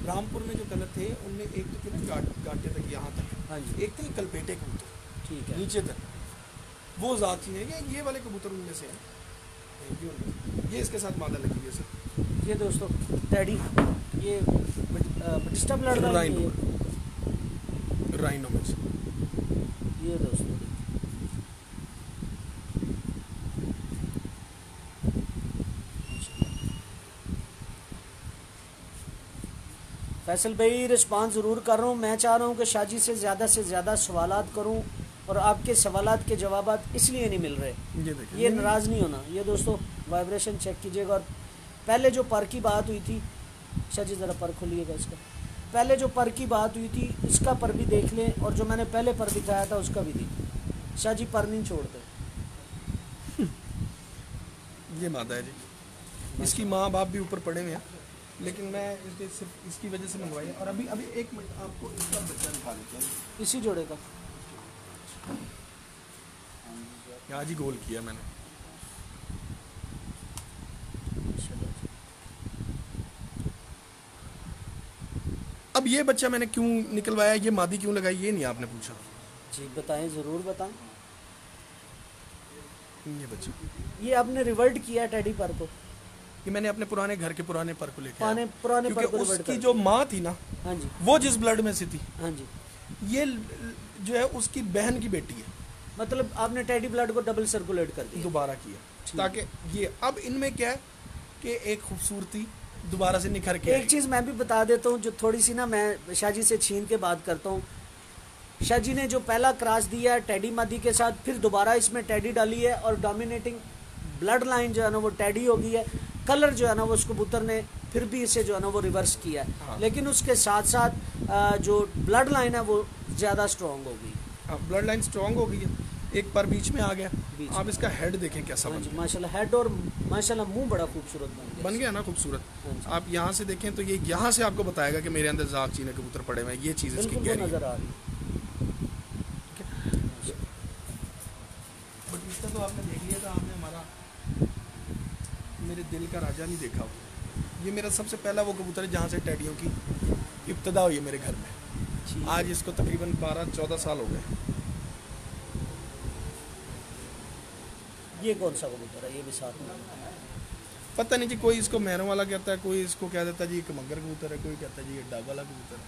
रामपुर में जो कलर थे उनमें एक तो थे ना गाटे तक यहाँ तक, हाँ जी, एक थे कलपेटे कबूतर, ठीक है, नीचे तक, वो जात चीन है। ये वाले कबूतर उनमें से हैं। ये इसके साथ मादा लगी हुई है सर। ये दोस्तों टैडी, ये बटिस्टा ब्लड राइनो में से। ये दोस्तों फैसल भाई रिस्पांस ज़रूर कर रहा हूँ। मैं चाह रहा हूँ कि शाजी से ज़्यादा सवालात करूँ, और आपके सवालात के जवाबात इसलिए नहीं मिल रहे, ये नाराज़ नहीं होना। ये दोस्तों वाइब्रेशन चेक कीजिएगा। और पहले जो पर की बात हुई थी, शाजी ज़रा पर खोलिएगा इसका, पहले जो पर की बात हुई थी इसका पर भी देख लें, और जो मैंने पहले पर दिखाया था उसका भी देख। शाजी पर नहीं छोड़ते। ये मादा है जी, इसकी माँ बाप भी ऊपर पड़े हुए हैं, लेकिन मैं इसके सिर्फ इसकी वजह से मंगवाई है। और अभी एक मिनट आपको इसका बच्चा दिखा देते हैं, इसी जोड़े का। आज ही गोल किया मैंने। अब ये बच्चा मैंने क्यों निकलवाया, ये मादी क्यों लगाई, ये नहीं आपने पूछा जी? बताएं, ज़रूर बताएं। ये बच्चा, ये आपने रिवर्ट किया टैडी पर को? ये मैंने अपने पुराने घर के पुराने पर को लेके आया, पुराने पर को उसकी जो माँ थी ना, हाँ जी, वो जिस ब्लड में से थी, हाँ जी, ये जो है उसकी बहन की बेटी है। मतलब आपने टैडी ब्लड को डबल सर्कुलेट कर दिया, दोबारा किया, ताकि ये अब इनमें क्या है कि एक खूबसूरती दोबारा से निखर के। एक चीज़ मैं भी बता देता हूँ जो थोड़ी सी ना मैं शाजी से छीन के बात करता हूँ। शाजी ने जो पहला क्रॉस दिया है टैडी मादी के साथ, फिर दोबारा इसमें टैडी डाली है, और डोमिनेटिंग ब्लड लाइन जो है ना वो टैडी हो गई है। कलर जो है ना वो उस कबूतर ने फिर भी इसे जो है ना वो रिवर्स किया है। हाँ। लेकिन उसके साथ साथ जो ब्लड लाइन है वो ज़्यादा स्ट्रॉन्ग हो गई। हाँ, ब्लड लाइन स्ट्रॉन्ग हो गई है, एक पर बीच में आ गया। आप इसका हेड देखें कैसा बन गया, माशाल्लाह हेड, और माशाल्लाह मुंह बड़ा खूबसूरत बन गया ना, खूबसूरत। आप यहाँ से देखें तो ये यहाँ से आपको बताएगा कि मेरे अंदर जाग चीने कबूतर पड़े हुए हैं, ये चीज़ इसकी गहरी नजर आ रही है। बट इसका तो आपने देख लिया था, आपने हमारा मेरे दिल का राजा नहीं देखा। ये मेरा सबसे पहला वो कबूतर है जहाँ से टैडियों की इब्तदा हुई है मेरे घर में। आज इसको तकरीबन 12-14 साल हो गए। ये कौन सा कबूतर है? ये भी साथ में पता नहीं जी, कोई इसको मैरों वाला कहता है, कोई इसको कह देता है जी एक मगर कबूतर है, कोई कहता है जी ये डाब वाला कबूतर है।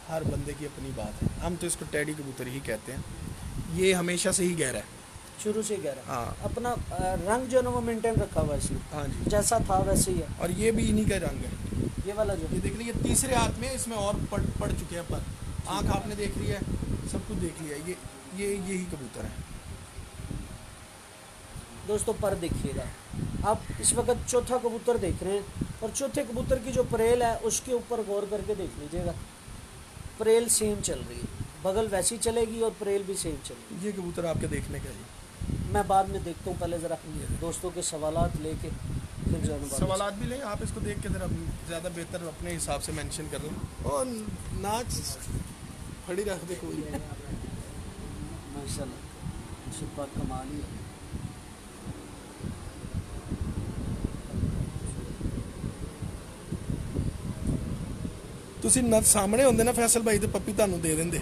हर बंदे की अपनी बात है। हम तो इसको टैडी कबूतर ही कहते हैं। ये हमेशा से ही गहरा है, शुरू से गहरा। हाँ। अपना रंग जो है ना वो मेंटेन रखा हुआ है इसने, हाँ जी। जैसा था वैसे ही है। और ये भी इन्हीं का रंग है, ये वाला जो ये देख लीजिए तीसरे हाथ में इसमें और पड़ चुके हैं पर। आँख आपने देख ली है, सब कुछ देख लिया है। ये यही कबूतर है दोस्तों। पर देखिएगा आप इस वक्त चौथा कबूतर देख रहे हैं, और चौथे कबूतर की जो परेल है उसके ऊपर गौर करके देख लीजिएगा, परेल सेम चल रही है, बगल वैसी चलेगी और परेल भी सेम चलेगी। ये कबूतर आपके देखने का जी। मैं बाद में देखता हूँ, पहले ज़रा दोस्तों के सवालात लेके फिर जो है ना सवालात भी लें आप, इसको देख के ज़रा ज़्यादा बेहतर अपने हिसाब से मेंशन कर लें। और नाच फड़ी रख दे कोई। माशाल्लाह शिपा कमाल ही है। ਤੁਸੀਂ ਨਾ ਸਾਹਮਣੇ ਹੁੰਦੇ ਨਾ फैसल भाई तो पप्पी ਤੁਹਾਨੂੰ दे देंगे।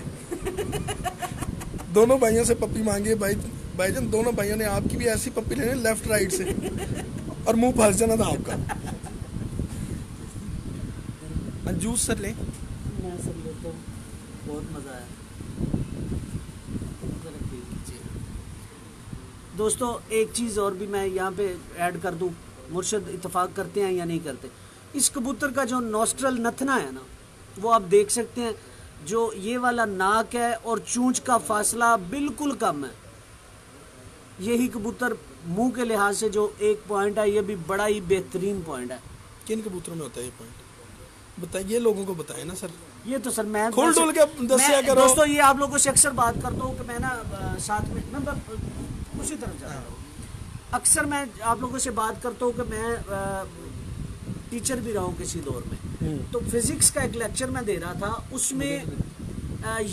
दोनों भाइयों से पप्पी मांगी भाईजान, दोनों भाइयों ने आपकी भी ऐसी पप्पी लेनी लेफ्ट राइट से, और मुंह फंस जाना था आपका। जूस सर ले। मैं सर लेता हूँ, बहुत मज़ा आया। दोस्तों एक चीज़ और भी मैं यहाँ पे ऐड कर दूँ, मुर्शद इत्तेफाक करते हैं या नहीं करते। इस कबूतर का जो नॉस्ट्रल नथना है ना, वो आप देख सकते हैं, जो ये वाला नाक है और चूंच का फासला बिल्कुल कम है। यही कबूतर मुंह के लिहाज से जो एक पॉइंट है, ये भी बड़ा ही बेहतरीन पॉइंट है। किन कबूतरों में होता है ये पॉइंट, बताइए, लोगों को बताएं ना सर। ये तो सर मैं खोल डोल के दसिया करो दोस्तों। ये आप लोगों से अक्सर बात करता हूँ कि मैं ना साथ में मैं उसी तरफ जा रहा हूँ। अक्सर मैं आप लोगों से बात करता हूँ कि मैं टीचर भी रहा हूँ किसी दौर में। तो फिजिक्स का एक लेक्चर मैं दे रहा था, उसमें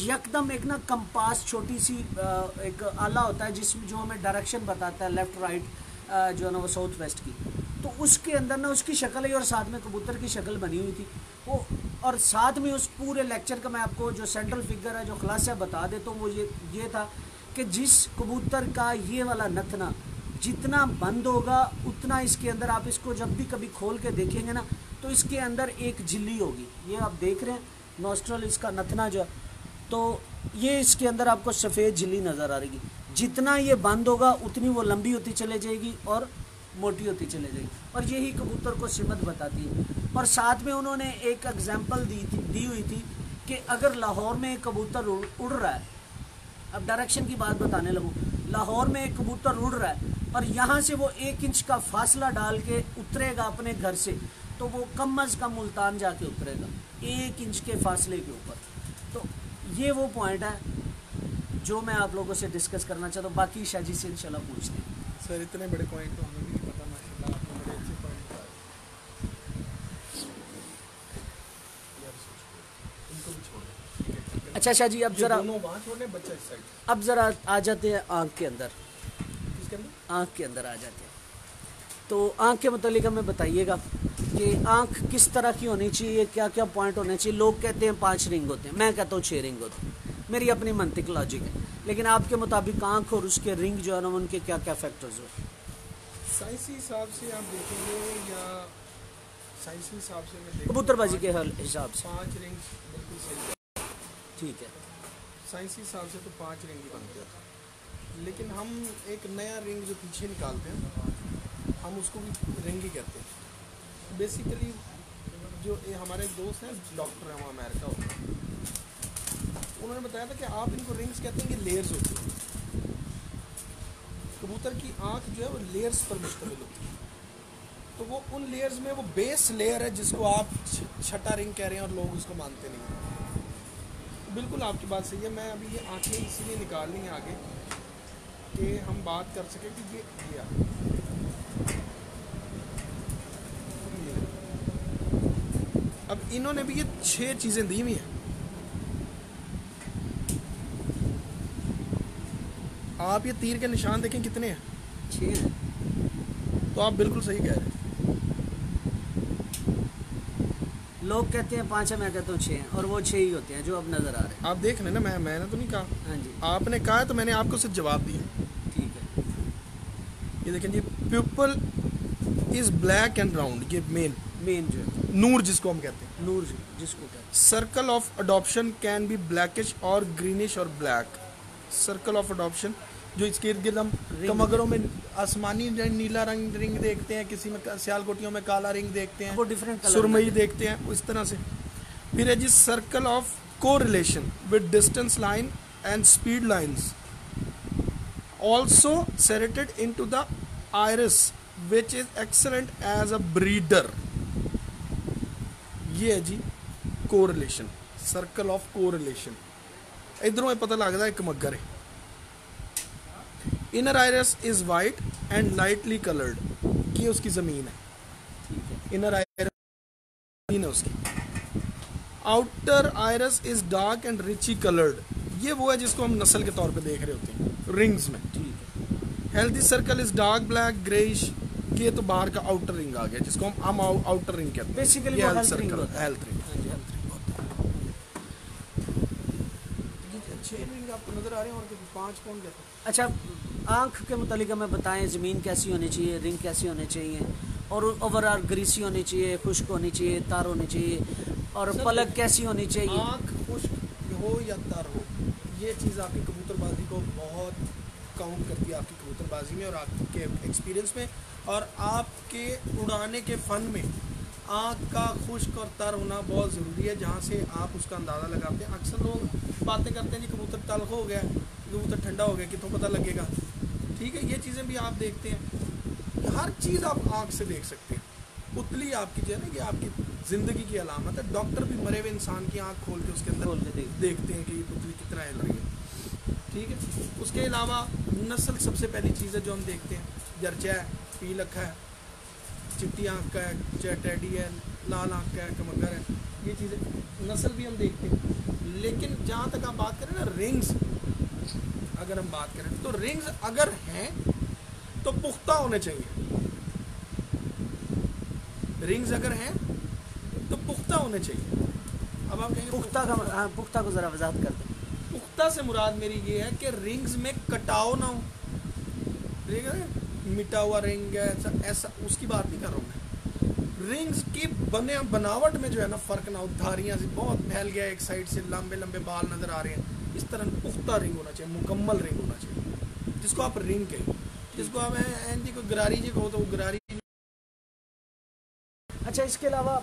यकदम एक ना कंपास छोटी सी एक आला होता है जिसमें जो हमें डायरेक्शन बताता है लेफ्ट राइट, जो है ना वो साउथ वेस्ट की। तो उसके अंदर ना उसकी शक्ल है और साथ में कबूतर की शक्ल बनी हुई थी वो, और साथ में उस पूरे लेक्चर का मैं आपको जो सेंट्रल फिगर है, जो खुलासा बता देता हूँ, वो ये था कि जिस कबूतर का ये वाला नथना जितना बंद होगा उतना इसके अंदर, आप इसको जब भी कभी खोल के देखेंगे ना तो इसके अंदर एक झिल्ली होगी। ये आप देख रहे हैं नॉस्ट्रल इसका नथना जो, तो ये इसके अंदर आपको सफ़ेद झिल्ली नज़र आ रही। जितना ये बंद होगा उतनी वो लंबी होती चले जाएगी और मोटी होती चले जाएगी, और यही कबूतर को सिमत बताती है। और साथ में उन्होंने एक एग्जाम्पल दी हुई थी कि अगर लाहौर में एक कबूतर उड़ रहा है, अब डायरेक्शन की बात बताने लगूँ, लाहौर में एक कबूतर उड़ रहा है और यहाँ से वो 1 इंच का फासला डाल के उतरेगा अपने घर से, तो वो कम अज़ कम मुल्तान जाके उतरेगा 1 इंच के फासले के ऊपर। तो ये वो पॉइंट है जो मैं आप लोगों से डिस्कस करना चाहता हूँ। बाकी शाह जी से इंशाल्लाह पूछते हैं। सर इतने बड़े पॉइंट तो हमें भी नहीं पता, माशाल्लाह आपने बड़े अच्छे पॉइंट बताए। इनको भी छोड़ो। अच्छा शाह जी, अब ज़रा दोनों वहाँ छोड़ने, बच्चा इस साइड। अब ज़रा आ जाते हैं आँख के अंदर। किसके अंदर? आँख के अंदर आ जाते हैं। तो आँख के मतलब हमें बताइएगा कि आँख किस तरह की होनी चाहिए, क्या क्या पॉइंट होने चाहिए। लोग कहते हैं 5 रिंग होते हैं, मैं कहता हूँ 6 रिंग होते हैं, मेरी अपनी मंतिक लॉजिक है। लेकिन आपके मुताबिक आँख और उसके रिंग जो है ना उनके क्या क्या फैक्टर्स हो? साइंसी हिसाब से आप देखेंगे या साइंसी हिसाब से मैं देखूं, कबूतरबाजी के हिसाब से 5 रिंग्स बिल्कुल सही है। ठीक है। साइंसी हिसाब से तो 5 रिंग ही बनते हैं, लेकिन हम एक नया रिंग जो पीछे निकालते हैं हम उसको भी रिंग ही कहते हैं। बेसिकली जो ये हमारे एक दोस्त हैं, डॉक्टर हैं, वो अमेरिका होते हैं, उन्होंने बताया था कि आप इनको रिंग्स कहते हैं कि लेयर्स होती हैं। कबूतर की आँख जो है वो लेयर्स पर मुश्तमिल होती है, तो वो उन लेयर्स में वो बेस लेयर है जिसको आप छठा रिंग कह रहे हैं और लोग उसको मानते नहीं हैं। बिल्कुल आपकी बात सही है। मैं अभी ये आँखें इसीलिए निकालनी है आगे कि हम बात कर सकें कि ये अब इन्होंने भी ये 6 चीज़ें दी हुई हैं। आप ये तीर के निशान देखें कितने हैं? 6 हैं। तो आप बिल्कुल सही कह रहे हैं। लोग कहते हैं 5 है, मैं कहता हूँ 6 हैं, और वो 6 ही होते हैं जो अब नज़र आ रहे हैं। आप देख रहे हैं ना, मैंने तो नहीं कहा। हाँ जी, आपने कहा है तो मैंने आपको सिर्फ जवाब दिया। ठीक है। ये देखें जी, pupil is black and round, ये मेन जो है नूर जिसको हम कहते हैं, नूर जिसको कहते हैं। Circle of adoption can be blackish और ग्रीनिश और ब्लैक। सर्कल ऑफ अडॉप्शन जो इसके इर्द गिर्द हम कमगरों में आसमानी नीला रंग रिंग देखते हैं, किसी में सियालकोटियों में काला रिंग देखते हैं, वो डिफरेंट सुरमई देखते हैं, उस तरह से। फिर है जी circle of correlation with distance line and speed lines also serrated into the iris which is excellent as a breeder. ये है जी कोरिलेशन, सर्कल ऑफ कोरिलेशन। इधरों पता लगता है एक मगर है। Inner iris is white and lightly coloured, ये उसकी जमीन है। इनर आयरस जमीन है उसकी। Outer iris is dark and richly coloured, ये वो है जिसको हम नस्ल के तौर पे देख रहे होते हैं रिंग्स में। Healthy circle is dark black greyish, ये तो बाहर का आउटर रिंग आ गया जिसको हम आउटर रिंग कहते हैं। बेसिकली वो हेल्थ रिंग होता है। Health ring. 6 रिंग आपको नजर आ रहे हैं और 5 कौन कहते हैं? अच्छा, आँख के मुतालिक हमें बताएं, ज़मीन कैसी होनी चाहिए, रिंग कैसी होनी चाहिए, और ओवरऑल ग्रीसी होनी चाहिए, खुश्क होनी चाहिए, तार होनी चाहिए, और पलक कैसी होनी चाहिए? आँख खुश्क हो या तर हो, ये चीज़ आपकी कबूतरबाजी को बहुत काउंट करती है, आपकी कबूतरबाजी में और आपके एक्सपीरियंस में और आपके उड़ाने के फ़न में। आँख का खुश्क और तर होना बहुत ज़रूरी है, जहाँ से आप उसका अंदाज़ा लगाते हैं। अक्सर लोग बातें करते हैं जी कबूतर तल्ख हो गया, कबूतर ठंडा हो गया, कितों पता लगेगा। ठीक है, ये चीज़ें भी आप देखते हैं, हर चीज़ आप आँख से देख सकते हैं। उतली आपकी जो है ना, कि आपकी ज़िंदगी की अलामत है। डॉक्टर भी मरे हुए इंसान की आँख खोल के उसके अंदर देखते हैं कि ये पुतली कितना हिल रही है। ठीक है, उसके अलावा नस्ल सबसे पहली चीज़ है जो हम देखते हैं, जर्चा है, पील अखा है, चिट्टी आँख का है, चाहे टैडी है, लाल आँख का है, कमगर है, ये चीज़ें नस्ल भी हम देखते हैं। लेकिन जहाँ तक आप बात करें ना रिंग्स, अगर हम बात करें तो रिंग्स अगर हैं तो पुख्ता होने चाहिए। रिंग्स अगर हैं तो पुख्ता होने चाहिए। अब आप कहेंगे पुख्ता का, पुख्ता को ज़रा वजाहत कर दें। पुख्ता से मुराद मेरी ये है कि रिंग्स में कटाव ना हो। रिंग है मिटा हुआ रिंग है, ऐसा उसकी बात नहीं कर रहा हूँ मैं। रिंग्स की बनावट में जो है ना फ़र्क ना हो, धारियाँ से बहुत फैल गया, एक साइड से लंबे लंबे बाल नज़र आ रहे हैं, इस तरह पुख्ता रिंग होना चाहिए, मुकम्मल रिंग होना चाहिए, जिसको आप रिंग कहें। जिसको आप जी को गरारी जी कहो तो वो गरारी। अच्छा, इसके अलावा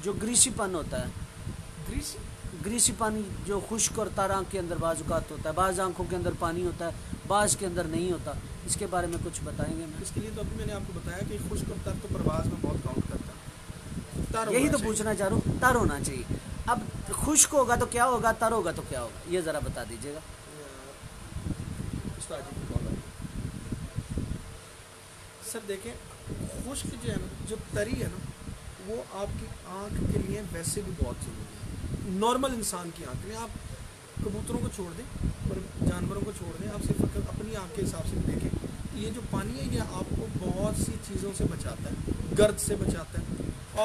जो ग्रीसीपन होता है, ग्रीसीपन जो खुश्क और तार आँख के अंदर बाज़ औक़ात होता है, बाज़ आँखों के अंदर पानी होता है, बाज़ के अंदर नहीं होता, इसके बारे में कुछ बताएंगे? मैं इसके लिए तो अभी मैंने आपको बताया कि खुश्क और तर तो परवाज़ में बहुत काउंट करता है। यही तो पूछना चाह रहा हूँ, तर होना चाहिए। अब खुश्क होगा तो क्या होगा, तर होगा तो क्या होगा, ये ज़रा बता दीजिएगा। सर देखें, खुश्क जो है ना, जो तरी है ना, वो आपकी आँख के लिए वैसे भी बहुत ज़रूरी है। नॉर्मल इंसान की आँख में आप कबूतरों को छोड़ दें और जानवरों को छोड़ दें, आप सिर्फ अपनी आँख के हिसाब से देखें, ये जो पानी है ये आपको बहुत सी चीज़ों से बचाता है, गर्द से बचाता है,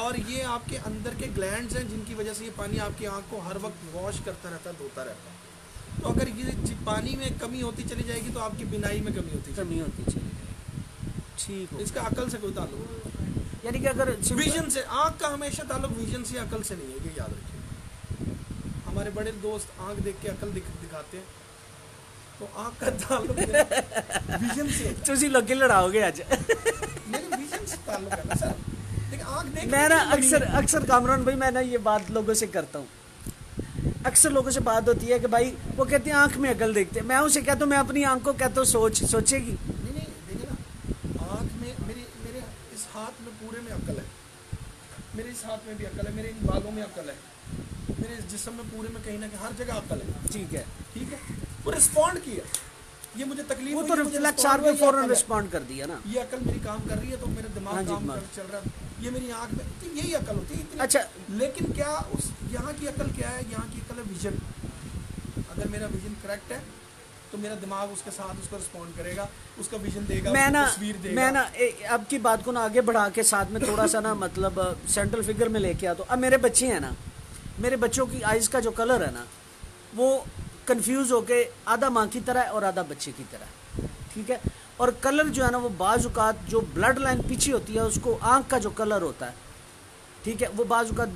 और ये आपके अंदर के ग्लैंड्स हैं जिनकी वजह से ये पानी आपकी आँख को हर वक्त वॉश करता रहता है, धोता रहता है। तो अगर ये पानी में कमी होती चली जाएगी तो आपकी बिनाई में कमी होती चली जाएगी। ठीक है, इसका अकल से कोई ताल्लुक नहीं, यानी कि अगर विजन से, आँख का हमेशा ताल्लुक विजन से, अकल से नहीं है, ये याद रखिए। हमारे बड़े दोस्त आँख देख के अकल दिखाते हैं, तो आँख का ताल्लुक विजन से। तुसी लोग की लड़ाओगे आज। नहीं, विजन से ताल्लुक है ना सर। देखिए आँख देख, मैं ना अक्सर कामरान भाई, मैं ना ये बात लोगों से करता हूँ। अक्सर लोगों से बात होती है कि भाई वो कहते हैं आँख में अकल देखते हैं, मैं उसे कहता हूँ मैं अपनी आँख को कहता हूँ सोचेगी। नहीं देखिए ना, आँख में मेरे इस हाथ में पूरे में अकल है, मेरे इस हाथ में भी अकल है, मेरे इन बालों में अकल है, मेरे इस जिस्म में पूरे में कहीं ना कहीं हर जगह अकल है। ठीक है, वो रिस्पॉन्ड किया, ये मुझे तकलीफ, वो तो रिफ्लेक्स आर पे फौरन रिस्पॉन्ड कर दिया ना। ये अकल मेरी काम कर रही है तो मेरा दिमाग काम चल रहा है, ये मेरी आँख में, तो यही अकल होती है। अच्छा, लेकिन क्या उस यहाँ की अकल क्या है? यहाँ की अकल है विजन। अगर मेरा विजन करेक्ट है तो मेरा दिमाग उसके साथ उसको रिस्पॉन्ड करेगा, उसका विजन देगा, तस्वीर देगा। मैं ना अब की बात को ना आगे बढ़ा के साथ में थोड़ा सा ना मतलब सेंट्रल फिगर में लेके आ। तो अब मेरे बच्चे हैं ना, मेरे बच्चों की आइज़ का जो कलर है ना, वो कंफ्यूज होके आधा माँ की तरह और आधा बच्चे की तरह। ठीक है, और कलर जो है ना वो बाज़ औक़ात जो ब्लड लाइन पीछे होती है उसको, आँख का जो कलर होता है, ठीक है, वो बाज़ औक़ात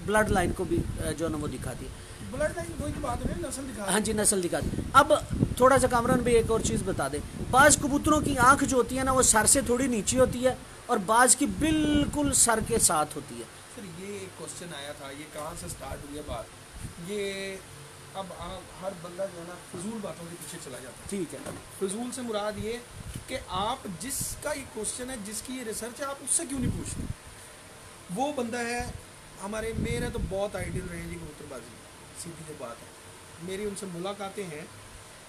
ब्लड लाइन को भी जो है ना वो दिखाती है। ब्लड लाइन वही तो बात है, नस्ल दिखा। हाँ जी, नस्ल दिखा दी। अब थोड़ा सा कामरान भाई एक और चीज़ बता दें, बाज़ कबूतरों की आंख जो होती है ना वो सर से थोड़ी नीचे होती है और बाज़ की बिल्कुल सर के साथ होती है। सर ये एक क्वेश्चन आया था, ये कहाँ से स्टार्ट हुई है बात, ये अब हर बंदा जो है ना फजूल बातों के पीछे चला जाता है। ठीक है, फजूल से मुराद ये कि आप जिसका ये क्वेश्चन है, जिसकी ये रिसर्च है, आप उससे क्यों नहीं पूछते। वो बंदा है हमारे, मेरे तो बहुत आइडियल रहे जी कबूतरबाजी, सीधी जो बात है, मेरी उनसे मुलाकातें हैं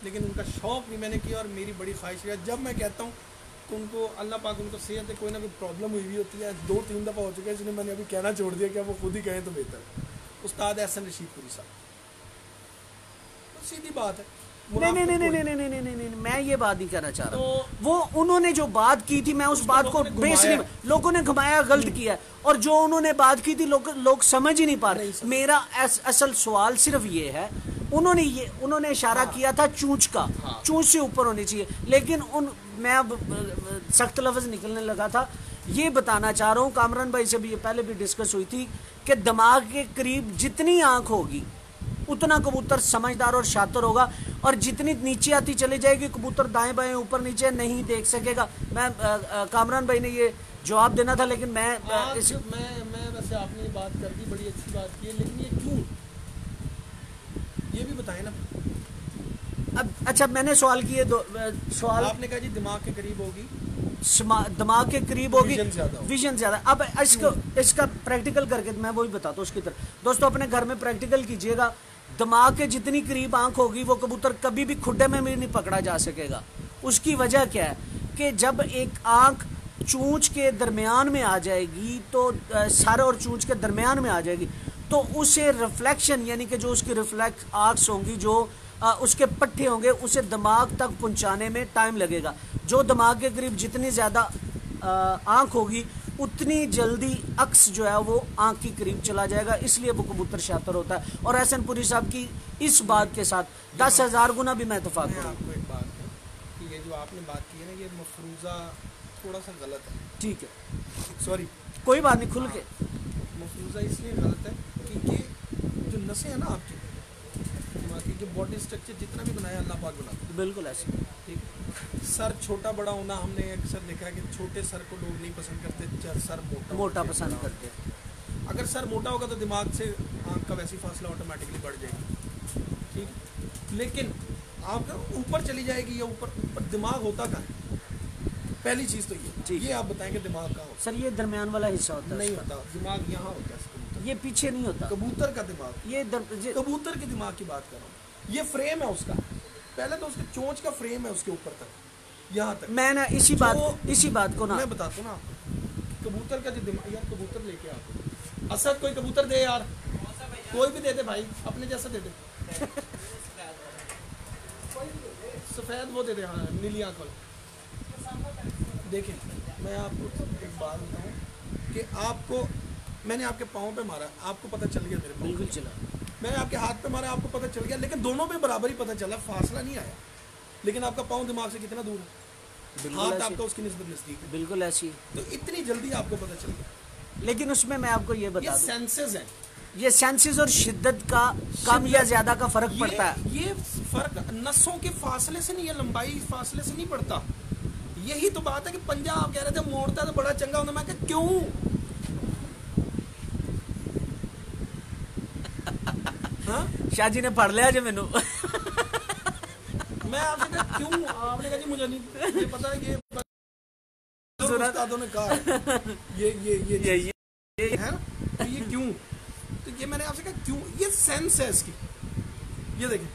लेकिन उनका शौक़ नहीं मैंने किया। और मेरी बड़ी ख्वाहिश है, जब मैं कहता हूँ कि उनको अल्लाह पाक उनको सेहत है, कोई ना कोई प्रॉब्लम हुई हुई होती है, 2-3 दफ़ा हो चुका है, इसलिए मैंने अभी कहना छोड़ दिया कि वो खुद ही कहें तो बेहतर। उस्ताद एहसन रशीद पुरी साहब, सीधी बात है। नहीं नहीं नहीं नहीं नहीं नहीं नहीं नहीं नहीं, मैं ये बात नहीं करना चाह रहा। तो वो उन्होंने जो बात की थी, मैं उस बात को बेस नहीं, लोगों ने घुमाया, गलत किया है। और जो उन्होंने बात की थी लोग समझ ही नहीं पा रहे। मेरा असल सवाल सिर्फ ये है, उन्होंने इशारा किया था चूंच का, चूंच से ऊपर होनी चाहिए, लेकिन मैं अब सख्त लफ्ज़ निकलने लगा था। ये बताना चाह रहा हूँ, कामरान भाई से भी ये पहले भी डिस्कस हुई थी कि दिमाग के करीब जितनी आंख होगी उतना कबूतर समझदार और शातिर होगा, और जितनी नीचे आती चली जाएगी कबूतर दाएं बाएं ऊपर नीचे नहीं देख सकेगा। मैं कामरान भाई ने ये जवाब देना था, लेकिन मैं वैसे आपने ये बात कर दी, बड़ी अच्छी बात की है, लेकिन ये क्यों, ये भी बताएं ना। अब अच्छा, मैंने सवाल किए दो सवाल। आपने कहा जी दिमाग के करीब होगी, दिमाग के करीब होगी, विजन ज़्यादा। अब इसका प्रैक्टिकल करके मैं वही बताता हूँ उसकी तरफ। दोस्तों अपने घर में प्रैक्टिकल कीजिएगा, दिमाग के जितनी करीब आंख होगी वो कबूतर कभी भी खुड्डे में भी नहीं पकड़ा जा सकेगा। उसकी वजह क्या है कि जब एक आंख चूंच के दरमियान में आ जाएगी, तो सर और चूंच के दरमियान में आ जाएगी, तो उसे रिफ्लेक्शन यानी कि जो उसकी रिफ्लेक्ट आर्क्स होंगी, जो उसके पट्टे होंगे, उसे दिमाग तक पहुंचाने में टाइम लगेगा। जो दिमाग के करीब जितनी ज़्यादा आंख होगी उतनी जल्दी अक्स जो है वो आंख के करीब चला जाएगा, इसलिए वो कबूतर शातिर होता है। और एहसन पुरी साहब की इस बात के साथ 10,000 गुना भी मैं इत्तेफाक करूँ। आपको एक बात है कि ये जो आपने बात की है ना, ये मफरूज़ा थोड़ा सा गलत है। ठीक है, सॉरी, कोई बात नहीं, खुल के। मफरूज़ा इसलिए गलत है कि ये जो नसें हैं ना आपकी दिमाग की, जो बॉडी स्ट्रक्चर जितना भी बनाया अल्लाह पाक बना, बिल्कुल ऐसे। ठीक है। सर छोटा बड़ा होना, हमने अक्सर देखा है कि छोटे सर को लोग नहीं पसंद करते, सर मोटा पसंद करते। अगर सर मोटा होगा तो दिमाग से आंख का वैसी फासला ऑटोमेटिकली बढ़ जाएगा, ठीक। लेकिन आप ऊपर चली जाएगी या ऊपर दिमाग होता कहाँ है, पहली चीज़ तो ये आप बताएं कि दिमाग कहाँ होता है। सर ये दरमियान वाला हिस्सा होता है, नहीं होता, दिमाग यहाँ होता है, ये पीछे नहीं होता। कबूतर का दिमाग, ये कबूतर के दिमाग की बात कर रहा हूँ, ये फ्रेम है उसका, पहले तो उसके चोंच का फ्रेम है उसके ऊपर तक, यहाँ तक। मैं ना इसी बात को ना मैं बताता हूँ ना आपको, कबूतर का जो दिमाग, यार कबूतर लेके आप असद कोई कबूतर दे यार, कोई भी दे दे भाई, अपने जैसा दे दे सफ़ेद वो दे दे, हाँ नीली आंख वाला। देखिए मैं आपको एक बात बताऊँ कि आपको मैंने आपके पाँव पे मारा, आपको पता चल गया मेरे पाँव, बिल्कुल चला। मैंने आपके हाथ पे मारा, आपको पता चल गया, लेकिन दोनों पे बराबर ही पता चला, फासला नहीं आया। लेकिन आपका पाँव दिमाग से कितना दूर है, हाथ आपका उसकी निस्बत नज़दीक है, बिल्कुल ऐसी। तो इतनी जल्दी आपको पता चल गया। लेकिन उसमें मैं आपको ये बता दूं, सेंसेस हैं, ये सेंसेस और शिद्दत का कम या ज्यादा का फर्क पड़ता है। ये फर्क नसों के फासले से नहीं है, लंबाई फासले से नहीं पड़ता। यही तो बात है कि पंजा आप कह रहे थे मोड़ता तो बड़ा चंगा होता, मैं कहा क्यों? हाँ? शाह जी ने पढ़ लिया जो मैनू मैं आपसे कहा क्यों? आपने कहा जी मुझे नहीं पता, ये उस्तादों ने कहा ये है ना, तो ये क्यों? तो ये मैंने आपसे कहा क्यों, ये सेंस है इसकी, ये देखें,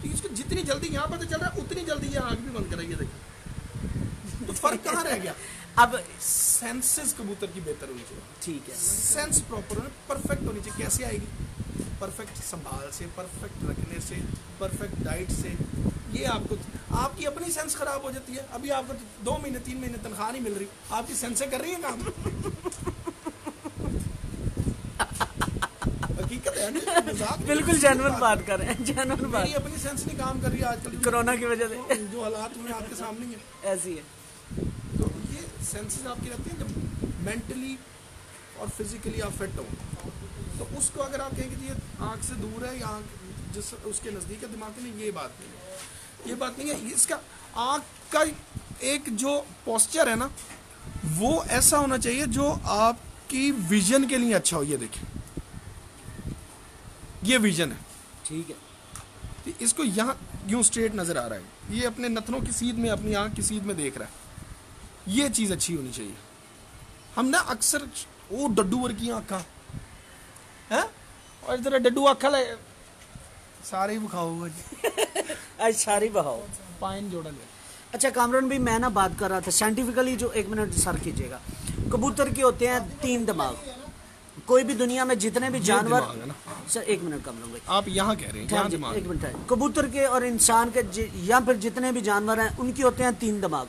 तो इसको जितनी जल्दी यहाँ पता चल रहा है उतनी जल्दी ये आँख भी बंद करेगी, देखें तो फर्क कहाँ रह गया। अब सेंसेस कबूतर की बेहतर होनी चाहिए, ठीक है, सेंस प्रॉपर होने, परफेक्ट होनी चाहिए। कैसे आएगी? परफेक्ट संभाल से, परफेक्ट रखने से, परफेक्ट डाइट से। ये आपको, आपकी अपनी सेंस खराब हो जाती है। अभी आपको 2 महीने 3 महीने तनख्वाह नहीं मिल रही, आपकी सेंसें कर रही है काम हकीकत है, बिल्कुल जेन्युइन बात कर रहे हैं, जेन्युइन बात। मेरी अपनी सेंस नहीं काम कर रही है आजकल कोरोना की वजह से, जो हालात हुए आपके सामने है, ऐसी है। तो ये सेंसेस आपकी रहती है जब मेंटली और फिजिकली आप फिट हो। तो उसको अगर आप कहेंगे कि ये आँख से दूर है या आँख जिस उसके नज़दीक है दिमाग के लिए, ये बात नहीं है, ये बात नहीं है। इसका आँख का एक जो पोस्चर है ना, वो ऐसा होना चाहिए जो आपकी विजन के लिए अच्छा हो। ये देखें, ये विजन है, ठीक है। तो इसको यहाँ यूं स्ट्रेट नज़र आ रहा है, ये अपने नथनों की सीध में, अपनी आँख की सीध में देख रहा है, ये चीज़ अच्छी होनी चाहिए। हम ना अक्सर वो डड्डू वर्गी आँखा है, और जरा डड्डू आँखा ले सारे ही बखाओ आज सारी बहाओ पाइन जोड़ा ले। अच्छा कामरान भाई, मैं ना बात कर रहा था साइंटिफिकली, जो 1 मिनट सर कीजिएगा। कबूतर के होते हैं 3 दिमाग। कोई भी दुनिया में जितने भी जानवर, सर 1 मिनट कामरान भाई, आप यहाँ कह रहे हैं यहाँ दिमाग। 1 मिनट है। कबूतर के और इंसान के या फिर जितने भी जानवर हैं उनके होते हैं 3 दिमाग,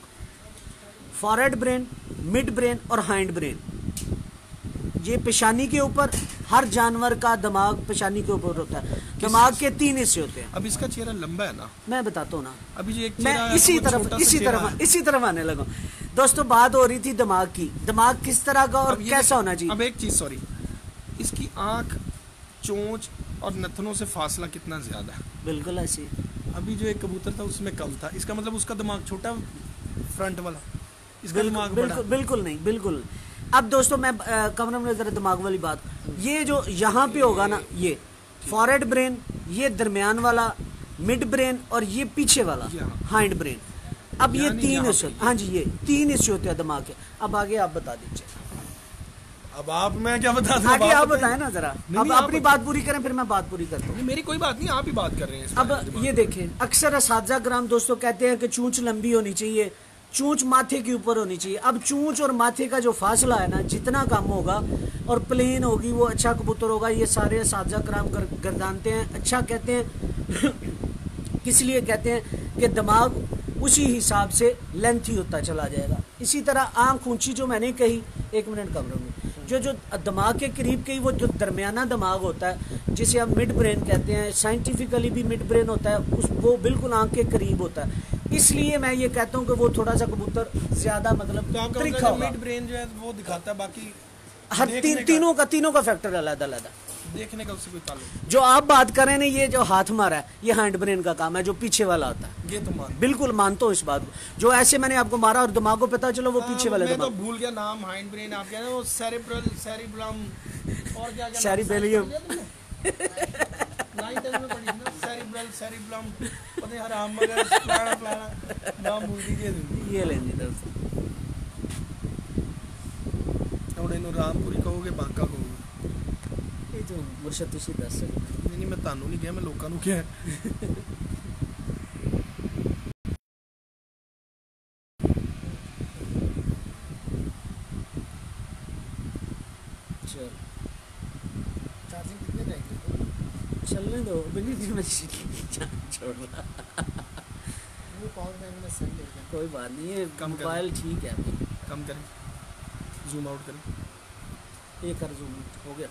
फॉरहेड ब्रेन, मिड ब्रेन और हाइंड ब्रेन। ये पेशानी के ऊपर, हर जानवर का दिमाग पेशानी के ऊपर होता है। दिमाग के 3 हिस्से होते हैं। अब इसका चेहरा लंबा है ना, मैं बताता हूँ ना, अभी जो एक मैं इसी तरफ आने लगा। दोस्तों बात हो रही थी दिमाग की, दिमाग किस तरह का और कैसा होना चाहिए। अब एक चीज, सॉरी, इसकी आंख, चोंच और नथनों से फासला कितना ज्यादा है? बिल्कुल ऐसी। अभी जो एक कबूतर था उसमें कम था, इसका मतलब उसका दिमाग छोटा, फ्रंट वाला, इसका दिमाग बड़ा। बिल्कुल नहीं, बिल्कुल। अब दोस्तों मैं कमरम ने जरा दिमाग वाली बात, ये जो यहाँ पे होगा ना, ये फॉरहेड ब्रेन, ये दरमियान वाला मिड ब्रेन और ये पीछे वाला हाइंड ब्रेन। अब ये 3 हिस्से, हाँ जी, ये 3 हिस्से होते हैं दिमाग के। अब आगे आप बता दीजिए। अब आप, मैं क्या बता दूं? आगे आप बताएं ना जरा। अब अपनी बात पूरी करें, फिर मैं बात पूरी करता हूँ। मेरी कोई बात नहीं, आप ही बात कर रहे हैं। अब ये देखें, अक्सर असातिज़ा कराम दोस्तों कहते हैं कि चूंच लंबी होनी चाहिए, चूंच माथे के ऊपर होनी चाहिए। अब चूंच और माथे का जो फासला है ना, जितना कम होगा और प्लेन होगी, वो अच्छा कबूतर होगा। ये सारे असातिज़ा कराम गर्दानते हैं, अच्छा कहते हैं। किस लिए कहते हैं कि दिमाग उसी हिसाब से लेंथी होता चला जाएगा। इसी तरह आँख ऊंची जो मैंने कही, 1 मिनट कम रहूँगी, जो दिमाग के करीब के, वो जो दरमियाना दिमाग होता है जिसे हम मिड ब्रेन कहते हैं, साइंटिफिकली भी मिड ब्रेन होता है, वो बिल्कुल आँख के करीब होता है। इसलिए मैं ये कहता हूँ कि वो थोड़ा सा कबूतर ज्यादा मतलब त्रिखा होगा। मिड ब्रेन जो है वो दिखाता है, बाकी हर तीनों का फैक्टर अलग अलग है। देखने का उससे कोई ताल्लुक। जो आप बात कर रहे हैं, ये जो हाथ मारा है, ये हैंड ब्रेन का काम है, जो पीछे वाला होता है। ये तो बिल्कुल मानता हूँ इस बात को। जो ऐसे मैंने आपको मारा और दिमाग को पता चलो वो पीछे वाले दिमाग। मैं तो भूल गया नाम, हैंड ब्रेन आप कह रहे हैं, वो सेरिब्रम और क्या क्या, सेरिबेलियम, सेरिब्रम पता नहीं हराम, मगर फलाना नाम भूल गए। ये लेंगे दोस्तों, और इन्हों रामपुरी कहोगे, बांका कहोगे, ये जो मुर्शद तुसी दस सकते। नहीं, मैं तानू नहीं कहा, मैं लोकां नू कहा। चार्जिंग कितने रहेगी? चलने दो, मैं छोड़ रहा। वो पावर बैंक में सेल ले गया। कोई बात नहीं है, मोबाइल ठीक है। कम करें, जूम आउट करें, ये कर जूम हो गया,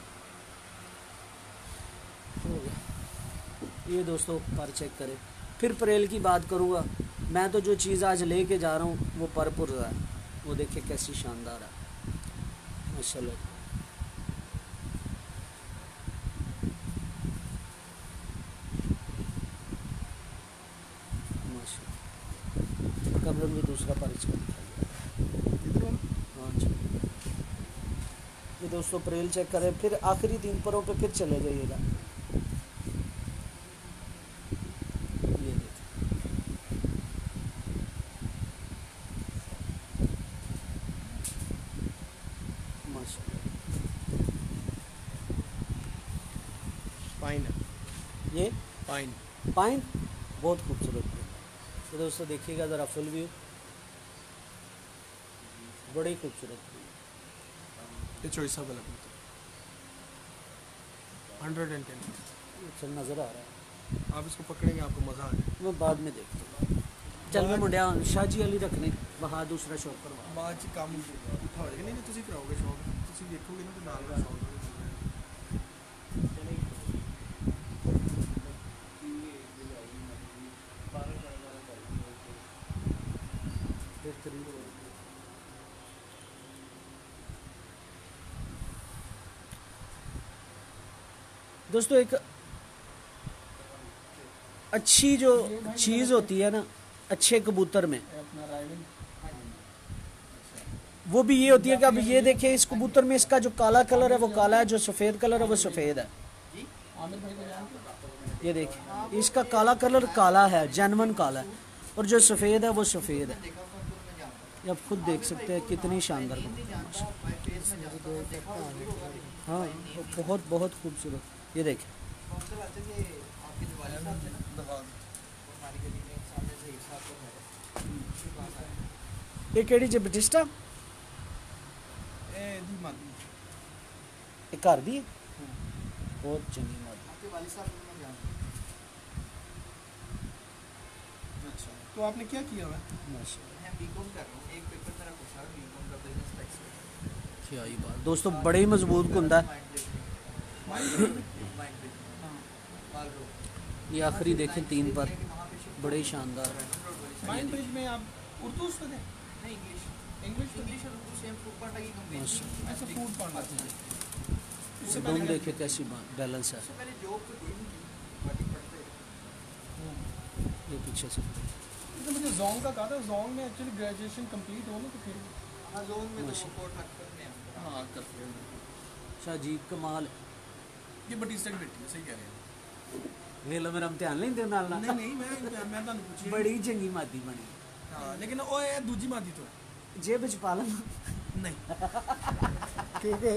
हो गया। ये दोस्तों पर चेक करें, फिर परेल की बात करूँगा। मैं तो जो चीज़ आज लेके जा रहा हूँ वो परपुर है, वो देखिए कैसी शानदार है माशाल्लाह। कमरे में दूसरा परिचय दिखाइए। हाँ जी, ये दोस्तों परेल चेक करें, फिर आखिरी 3 परों पे फिर चले जाइएगा। ये देखिए माशाल्लाह, पाइन है ये पाइन बहुत खूबसूरत है। तो दोस्तों देखिएगा ज़रा फुल व्यू, बड़ी खूबसूरत है। ये चॉइस है वाला 110 चल नज़र आ रहा है, आप इसको पकड़ेंगे आपको मज़ा आएगा। मैं बाद में देखता हूँ। चल मैं मुंडिया शाहजी अली रखने वहाँ दूसरा शौक करवा बाद काम उठा हो जाएगा। नहीं तुसी कराओगे शौक, तुसी देखोगे ना तो नाल शौक दोस्तों एक अच्छी जो चीज़ होती है ना अच्छे कबूतर में, अपना राइविंग वो भी ये होती है कि अब ये देखिए इस कबूतर में इसका जो काला कलर है वो काला है, जो सफ़ेद कलर है वो सफ़ेद है। आमिर भाई को जानते ये देखिए इसका काला कलर काला है, जेन्युइन काला है, और जो सफ़ेद है वो सफ़ेद है। ये आप खुद देख सकते हैं कितनी शानदार कबूतर है माशाल्लाह। हाँ बहुत बहुत खूबसूरत। ये देखिए ये केड़ी जे बटिस्टा ए दी मादी ये घर दी है? बहुत चंगी मादी। अच्छा, तो आपने क्या किया हुआ है? माशाल्लाह बीकॉम कर रहा हूँ, एक पेपर मेरा पूछा बीकॉम का बिजनेस टैक्स। क्या ही बात दोस्तों, बड़े ही मजबूत कुंदा है। ये आखिरी देखें 3 पर बड़े ही शानदार है। माइंड ब्रिज में आप उर्दू उसमें थे? नहीं, इंग्लिश इंग्लिश इंग्लिश और उर्दू सेम फूड पांडा की कंपनी। माशाल्लाह ऐसा फूड पांडा थे। उससे दोनों पहले देखिए कैसी बैलेंस है। उससे पहले जॉब तो कोई नहीं की, बाकी पढ़ते। ये पीछे से तो मुझे जोंग का कहा था, जोंग में एक्चुअली ग्रेजुएशन कंप्लीट हो ना तो फिर हाँ, जोन में तो माशा- कोर्ट लगता है। हाँ करते हैं। शाजीब कमाल है। ये बटिस्टा की बेटी है, सही कह रहे हैं। वे लो मेरा इम्तिहान लेंदे नाल ना। नहीं नहीं मैं ਤੁਹਾਨੂੰ ਪੁੱਛੀ बड़ी चंगी मादी बनी हाँ लेकिन ਉਹ ਇਹ ਦੂਜੀ ਮਾਦੀ ਤੋਂ ਹੈ। जेब च पा लेना। नहीं क्योंकि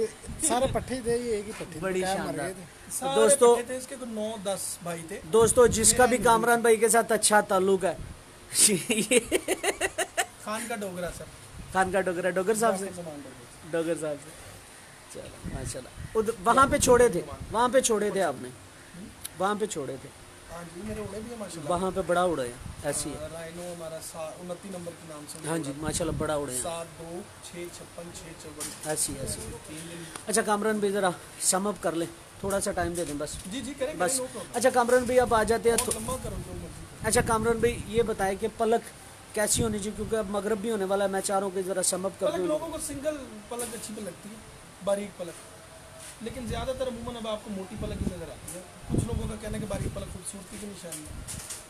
सारे पट्टे थे ये एक ही पट्टे बड़ी क्या मर शानदार। गए थे। सारे दोस्तों- बच्चे थे इसके को 9-10 भाई थे। दोस्तों जिसका भी कामरान भाई के साथ अच्छा ताल्लुक है खान का डोगरा सर, खान का डोगर डोगर साहब से, सामान डोगरा। डोगर साहब से। चलो माशाल्लाह। वहाँ पे छोड़े थे, वहाँ पे छोड़े थे आपने, वहाँ पे छोड़े थे, हाँ जी मेरे उड़े भी है माशाल्लाह। वहाँ पे बड़ा उड़े हैं ऐसी है। राइनो हमारा 29 नंबर के नाम से। हाँ जी माशाल्लाह बड़ा उड़े हैं 7-2-6-56-6-54 ऐसी ऐसी। 3 दिन। अच्छा कामरान भाई ज़रा सम अप कर ले, थोड़ा सा टाइम दे दें बस जी जी करें बस। No problem. अच्छा कामरान भाई आप आ जाते हैं बहुत लंबा करो जो मर्जी करो। अच्छा कामरान भाई ये बताएं कि पलक कैसी होनी चाहिए, क्योंकि अब मगरब भी होने वाला है, मैं चाह रहा हूँ कि ज़रा सम अप कर पलक दूँ। लोगों को सिंगल पलक अच्छी भी लगती है, बारीक पलक, लेकिन ज़्यादातर अमूमन अब आपको मोटी पलक ही नज़र आती है। कुछ लोगों का कहना है कि बारीक पलक खूबसूरती की निशानी है,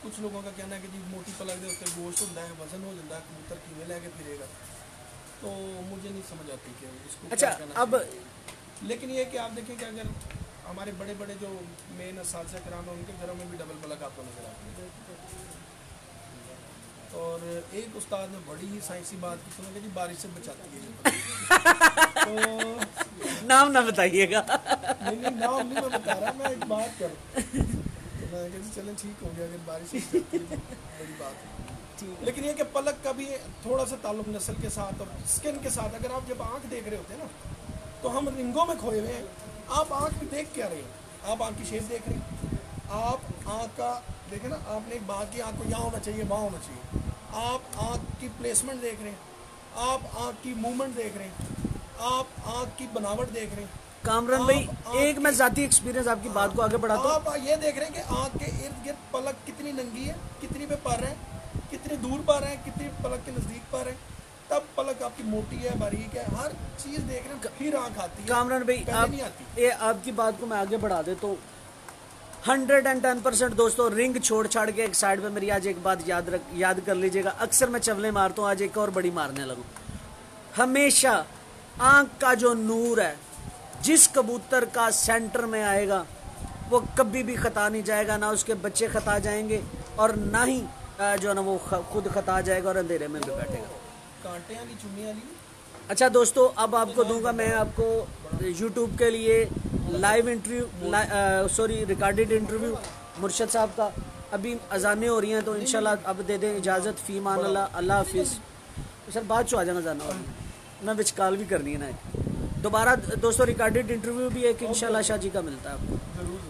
कुछ लोगों का कहना है कि जी मोटी पलक दे उत्ते गोश्त होता है, वजन हो जाता है, कबूतर कीमें लेके फिरेगा। तो मुझे नहीं समझ आती कि इसको अच्छा क्या कहना अब चाहिए। लेकिन ये कि आप देखें कि अगर हमारे बड़े बड़े जो मेन असातिज़ा कराम है उनके घरों में भी डबल पलक आपको नजर आती है। और एक उस्ताद ने बड़ी ही साइंसी बात की, सुना जी बारिश से बचाती है ये पलक। तो नाम ना बताइएगा। नहीं नहीं नाम नहीं मैं बता रहा, मैं एक बात करूँ तो मैं कहती चलें ठीक हो गया, अगर बारिश हो जाती है तो बड़ी बात है। लेकिन ये कि पलक का भी थोड़ा सा ताल्लुक नस्ल के साथ और स्किन के साथ। अगर आप जब आँख देख रहे होते हैं ना तो हम रिंगों में खोए हुए हैं, आप आँख में देख क्या रहे हैं? आप आँख की शेप देख रहे हैं, आप आँख का देखें ना, आपने एक बात की आँख को यहाँ होना चाहिए वहाँ होना चाहिए, आप आँख की प्लेसमेंट देख रहे हैं, आप आँख की मूवमेंट देख रहे हैं, आप आँख की बनावट देख रहे हैं। कामरान भाई एक मैं जाती एक्सपीरियंस आपकी बात को आगे बढ़ाता हूँ। आप ये देख रहे हैं कि आँख के इर्द गिर्द पलक कितनी नंगी है, कितनी पे पर है, कितनी दूर पर है, कितनी पलक के नज़दीक पर है, तब पलक आपकी मोटी है बारीक है, हर चीज़ देख रहे हैं, फिर आँख आती है। कामरान भाई पहले आप नहीं आती। ये आपकी बात को मैं आगे बढ़ा दे तो 110% दोस्तों रिंग छोड़ छाड़ के एक साइड पे मेरी आज एक बात याद कर लीजिएगा। अक्सर मैं चवले मारता हूँ, आज एक और बड़ी मारने लगूँ। हमेशा आँख का जो नूर है जिस कबूतर का सेंटर में आएगा वो कभी भी खता नहीं जाएगा, ना उसके बच्चे खता जाएंगे और ना ही जो है ना वो खुद खता जाएगा और अंधेरे में भी बैठेगा। कांटे वाली चुन्नी वाली अच्छा दोस्तों अब आपको दूंगा मैं आपको YouTube के लिए live interview sorry recorded interview Murshad साहब का। अभी अजानें हो रही हैं तो इंशाल्लाह अब दे दें इजाज़त। फ़ीमान अल्लाह, अल्लाह हाफिज़। सर बाद चो आ जाना जाना और मैं विच कॉल भी करनी है ना। दोबारा दोस्तों रिकॉर्डेड इंटरव्यू भी एक इंशाल्लाह शाह जी का मिलता है आपको। जरूर